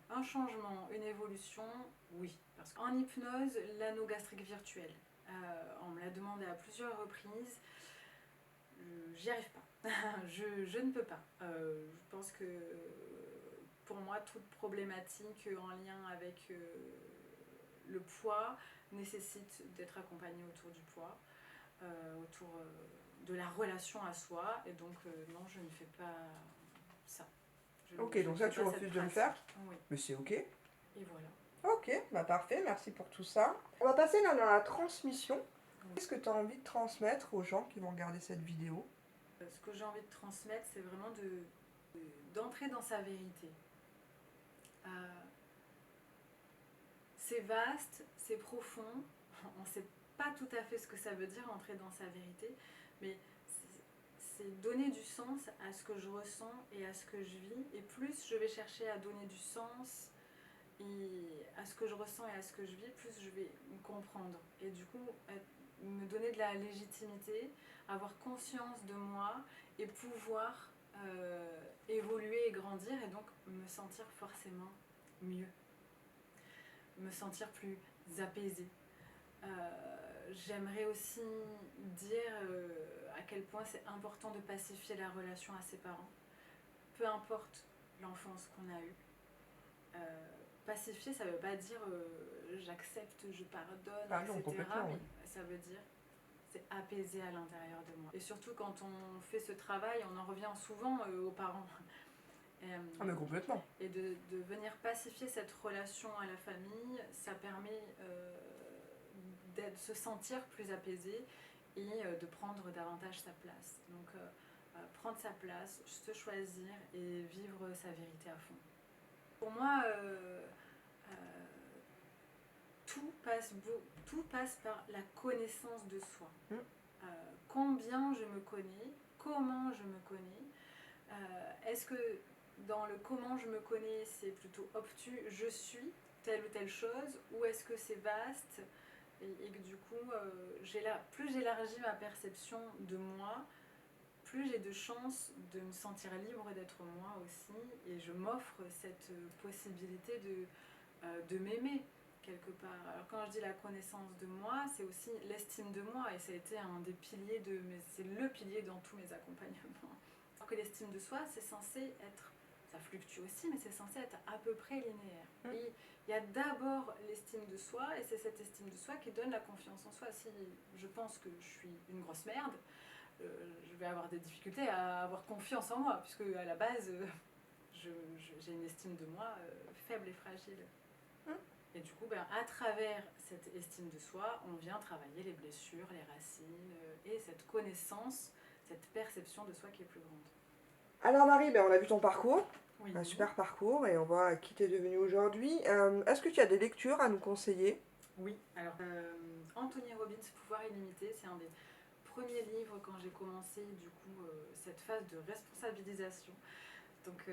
un changement, une évolution, oui. Parce qu'en hypnose, l'anneau gastrique virtuel, on me l'a demandé à plusieurs reprises. J'y arrive pas. je ne peux pas. Je pense que pour moi, toute problématique en lien avec le poids nécessite d'être accompagnée autour du poids, autour de la relation à soi. Et donc, non, je ne fais pas ça. Ok, donc ça tu refuses de le faire. Oui. Mais c'est ok. Et voilà. Ok, bah parfait, merci pour tout ça. On va passer là dans la transmission. Qu'est-ce que tu as envie de transmettre aux gens qui vont regarder cette vidéo? Ce que j'ai envie de transmettre, c'est vraiment d'entrer dans sa vérité. C'est vaste, c'est profond, on ne sait pas tout à fait ce que ça veut dire entrer dans sa vérité, mais c'est donner du sens à ce que je ressens et à ce que je vis, et plus je vais chercher à donner du sens et à ce que je ressens et à ce que je vis, plus je vais me comprendre, et du coup me donner de la légitimité, avoir conscience de moi et pouvoir évoluer et grandir, et donc me sentir forcément mieux, me sentir plus apaisée. J'aimerais aussi dire à quel point c'est important de pacifier la relation à ses parents, peu importe l'enfance qu'on a eue. Pacifier, ça ne veut pas dire j'accepte, je pardonne, Ah non, etc. complètement, oui. Mais ça veut dire c'est apaisé à l'intérieur de moi. Et surtout quand on fait ce travail, on en revient souvent aux parents. Ah mais complètement. Et de venir pacifier cette relation à la famille, ça permet de se sentir plus apaisé et de prendre davantage sa place. Donc prendre sa place, se choisir et vivre sa vérité à fond. Pour moi, tout passe par la connaissance de soi. Combien je me connais, comment je me connais, est-ce que dans le comment je me connais, c'est plutôt obtus, je suis telle ou telle chose, ou est-ce que c'est vaste et que du coup, plus j'élargis ma perception de moi, plus j'ai de chances de me sentir libre d'être moi aussi, et je m'offre cette possibilité de m'aimer. quelque part. Alors quand je dis la connaissance de moi, c'est aussi l'estime de moi et ça a été un des piliers c'est le pilier dans tous mes accompagnements. Alors que l'estime de soi, c'est censé être, ça fluctue aussi, mais c'est censé être à peu près linéaire. Et il y a d'abord l'estime de soi et c'est cette estime de soi qui donne la confiance en soi. Si je pense que je suis une grosse merde, je vais avoir des difficultés à avoir confiance en moi, puisque à la base, j'ai une estime de moi faible et fragile. Et du coup, à travers cette estime de soi, on vient travailler les blessures, les racines et cette connaissance, cette perception de soi qui est plus grande. Alors Marie, on a vu ton parcours, Oui. un super parcours, et on voit qui t'es devenue aujourd'hui. Est-ce que tu as des lectures à nous conseiller? Oui, alors Anthony Robbins, Pouvoir illimité, c'est un des premiers livres quand j'ai commencé du coup cette phase de responsabilisation. Donc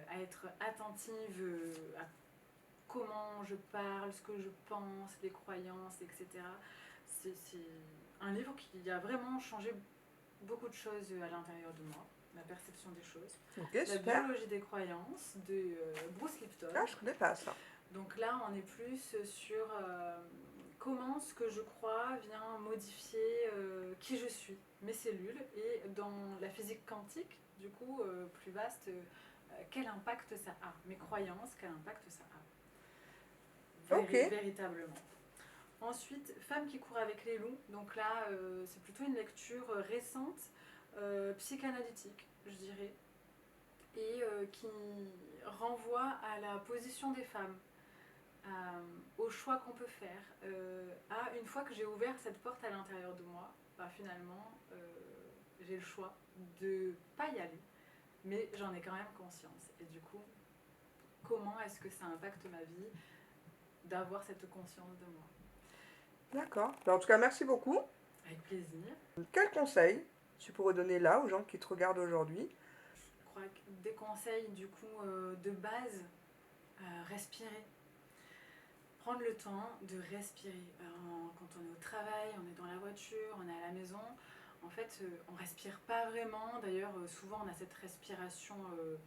à être attentive à comment je parle, ce que je pense, les croyances, etc. C'est un livre qui a vraiment changé beaucoup de choses à l'intérieur de moi, ma perception des choses. Ok, La super. biologie des croyances de Bruce Lipton. Ah, je connais pas ça. Donc là, on est plus sur comment ce que je crois vient modifier qui je suis, mes cellules, et dans la physique quantique, du coup, plus vaste, quel impact ça a, mes croyances, quel impact ça a. Ok. Véritablement. Ensuite, Femme qui court avec les loups, donc là, c'est plutôt une lecture récente, psychanalytique, je dirais, et qui renvoie à la position des femmes. Au choix qu'on peut faire, à une fois que j'ai ouvert cette porte à l'intérieur de moi, finalement j'ai le choix de pas y aller, mais j'en ai quand même conscience. Et du coup, comment est-ce que ça impacte ma vie d'avoir cette conscience de moi? D'accord. En tout cas, merci beaucoup. Avec plaisir. Quel conseil tu pourrais donner là aux gens qui te regardent aujourd'hui? Je crois que des conseils du coup de base, respirer. Prendre le temps de respirer. Quand on est au travail, on est dans la voiture, on est à la maison, en fait, on respire pas vraiment. D'ailleurs, souvent, on a cette respiration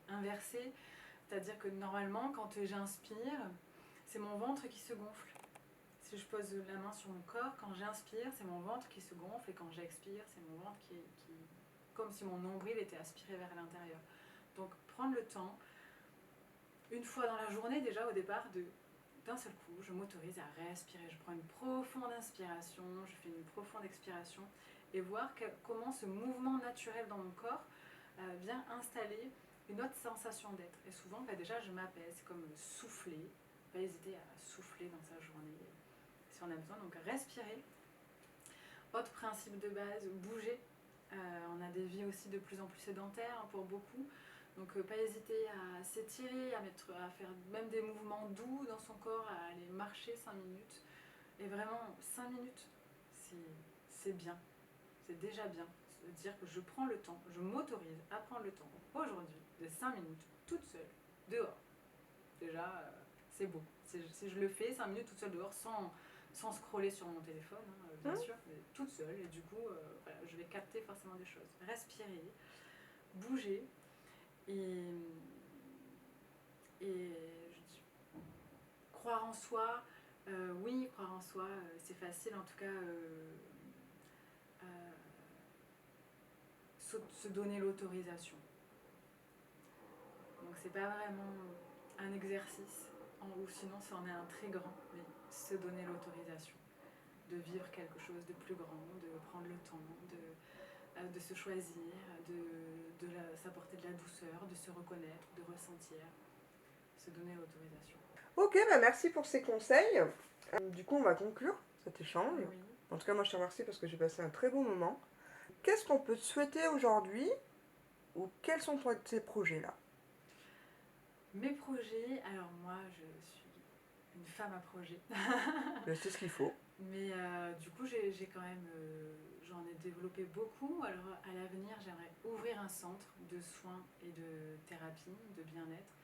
inversée. C'est-à-dire que normalement, quand j'inspire, c'est mon ventre qui se gonfle. Si je pose la main sur mon corps, quand j'inspire, c'est mon ventre qui se gonfle. Et quand j'expire, c'est mon ventre qui comme si mon nombril était aspiré vers l'intérieur. Donc, prendre le temps, une fois dans la journée déjà au départ, d'un seul coup, je m'autorise à respirer. Je prends une profonde inspiration, je fais une profonde expiration et voir comment ce mouvement naturel dans mon corps vient installer une autre sensation d'être. Et souvent, déjà, je m'apaise, c'est comme souffler. Pas hésiter à souffler dans sa journée si on a besoin. Donc, respirer. Autre principe de base, bouger. On a des vies aussi de plus en plus sédentaires pour beaucoup. Donc pas hésiter à s'étirer, à faire même des mouvements doux dans son corps, à aller marcher 5 minutes. Et vraiment, 5 minutes, c'est bien. C'est déjà bien. Se dire que je prends le temps, je m'autorise à prendre le temps aujourd'hui de 5 minutes toute seule, dehors. Déjà, c'est beau. Si je le fais 5 minutes toute seule dehors sans scroller sur mon téléphone, bien sûr, mais toute seule. Et du coup, voilà, je vais capter forcément des choses. Respirer, bouger. Et je dis, croire en soi, oui, croire en soi, c'est facile, en tout cas, se donner l'autorisation. Donc c'est pas vraiment un exercice, ou sinon c'est en est un très grand, mais se donner l'autorisation de vivre quelque chose de plus grand, de prendre le temps, de se choisir, de s'apporter de la douceur, de se reconnaître, de ressentir, se donner l'autorisation. Ok, merci pour ces conseils. Du coup, on va conclure cet échange. Oui. En tout cas, moi, je te remercie parce que j'ai passé un très bon moment. Qu'est-ce qu'on peut te souhaiter aujourd'hui ou quels sont tes projets là? Mes projets, alors moi, je suis une femme à projet. C'est ce qu'il faut. Mais du coup, j'ai quand même, j'en ai développé beaucoup. Alors à l'avenir, j'aimerais ouvrir un centre de soins et de thérapie, de bien-être,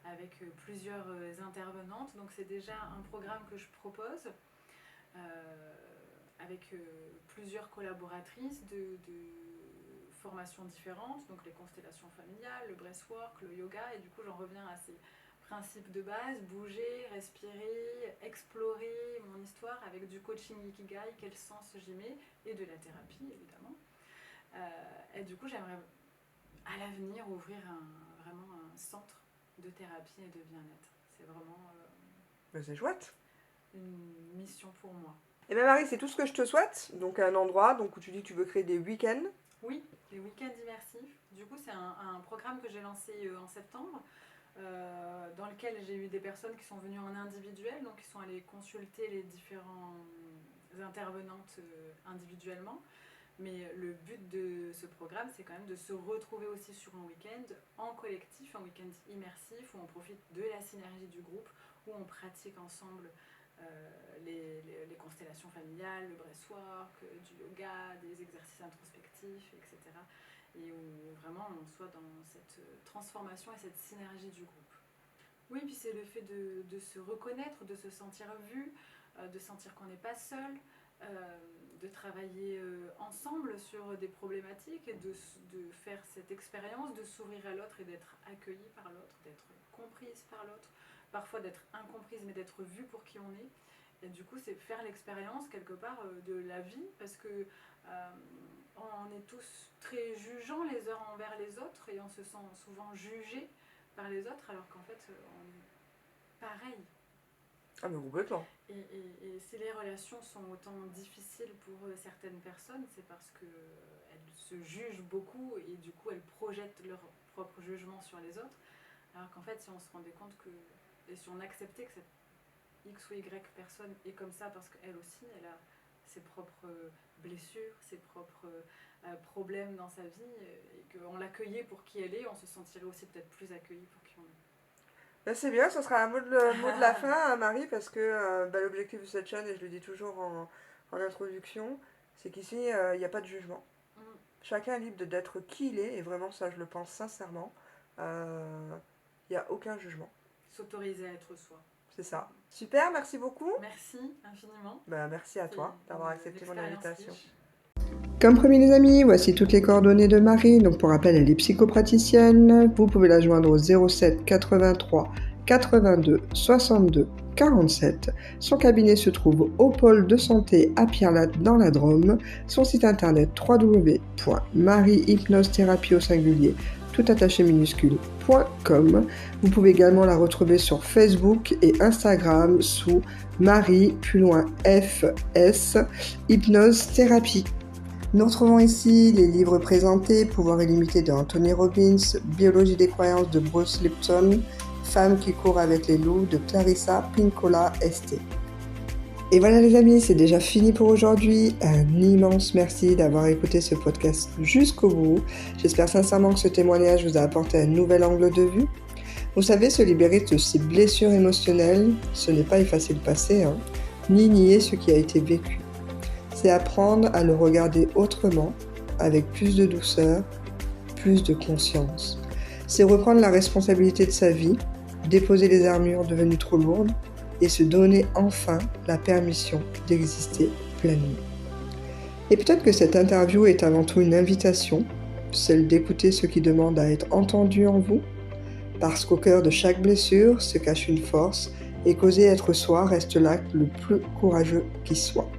avec plusieurs intervenantes. Donc c'est déjà un programme que je propose, avec plusieurs collaboratrices de formations différentes, donc les constellations familiales, le breathwork, le yoga, et du coup j'en reviens à ces principes de base, bouger, respirer, explorer mon histoire avec du coaching Ikigai, quel sens j'y mets, et de la thérapie évidemment. Et du coup j'aimerais à l'avenir ouvrir vraiment un centre de thérapie et de bien-être. C'est vraiment C'est chouette. une mission pour moi. Et bien Marie, c'est tout ce que je te souhaite. Donc un endroit où tu dis que tu veux créer des week-ends. Oui, les week-ends immersifs. Du coup, c'est un programme que j'ai lancé en septembre, dans lequel j'ai eu des personnes qui sont venues en individuel, donc qui sont allées consulter les différentes intervenantes individuellement. Mais le but de ce programme, c'est quand même de se retrouver aussi sur un week-end en collectif, un week-end immersif, où on profite de la synergie du groupe, où on pratique ensemble les constellations familiales, le breathwork, du yoga, des exercices introspectifs, etc. Et où vraiment on soit dans cette transformation et cette synergie du groupe. Oui, puis c'est le fait de se reconnaître, de se sentir vu, de sentir qu'on n'est pas seul, de travailler ensemble sur des problématiques et de faire cette expérience de s'ouvrir à l'autre et d'être accueilli par l'autre, d'être comprise par l'autre, parfois d'être incomprise mais d'être vue pour qui on est. Et du coup, c'est faire l'expérience quelque part de la vie, parce que on est tous très jugeants les uns envers les autres et on se sent souvent jugé par les autres alors qu'en fait on est pareil. Ah mais complètement. Et si les relations sont autant difficiles pour certaines personnes, c'est parce qu'elles se jugent beaucoup et du coup elles projettent leur propre jugement sur les autres, alors qu'en fait si on se rendait compte que, et si on acceptait que cette X ou Y personne est comme ça parce qu'elle aussi, elle a ses propres blessures, ses propres problèmes dans sa vie, et qu'on l'accueillait pour qui elle est, on se sentirait aussi peut-être plus accueilli pour qui on est. Ben, c'est bien, ce sera un mot de la fin, Marie, parce que l'objectif de cette chaîne, et je le dis toujours en introduction, c'est qu'ici, il n'y a pas de jugement. Chacun est libre d'être qui il est, et vraiment ça je le pense sincèrement, il n'y a aucun jugement. S'autoriser à être soi. C'est ça. Super, merci beaucoup. Merci infiniment. Ben, merci à toi d'avoir accepté mon invitation. Riche. Comme promis les amis, voici toutes les coordonnées de Marie. Donc pour rappel, elle est psychopraticienne. Vous pouvez la joindre au 07 83 82 62 47. Son cabinet se trouve au pôle de santé à Pierrelatte dans la Drôme. Son site internet www.mariehypnosethérapie au singulier tout attaché minuscule.com. Vous pouvez également la retrouver sur Facebook et Instagram sous Marie FS Hypnose Thérapie. Nous retrouvons ici les livres présentés: Pouvoir illimité de Anthony Robbins, Biologie des croyances de Bruce Lipton, Femme qui court avec les loups de Clarissa Pinkola St. Et voilà les amis, c'est déjà fini pour aujourd'hui. Un immense merci d'avoir écouté ce podcast jusqu'au bout. J'espère sincèrement que ce témoignage vous a apporté un nouvel angle de vue. Vous savez, se libérer de ces blessures émotionnelles, ce n'est pas effacer le passé, ni nier ce qui a été vécu. C'est apprendre à le regarder autrement, avec plus de douceur, plus de conscience. C'est reprendre la responsabilité de sa vie, déposer les armures devenues trop lourdes, et se donner enfin la permission d'exister pleinement. Et peut-être que cette interview est avant tout une invitation, celle d'écouter ce qui demande à être entendu en vous, parce qu'au cœur de chaque blessure se cache une force, et qu'oser être soi reste l'acte le plus courageux qui soit.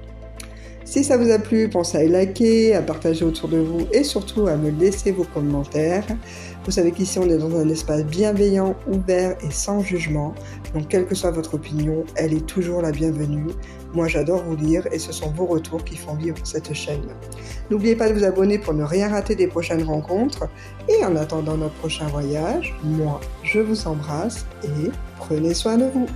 Si ça vous a plu, pensez à liker, à partager autour de vous et surtout à me laisser vos commentaires. Vous savez qu'ici on est dans un espace bienveillant, ouvert et sans jugement. Donc quelle que soit votre opinion, elle est toujours la bienvenue. Moi j'adore vous lire et ce sont vos retours qui font vivre cette chaîne. N'oubliez pas de vous abonner pour ne rien rater des prochaines rencontres. Et en attendant notre prochain voyage, moi je vous embrasse et prenez soin de vous.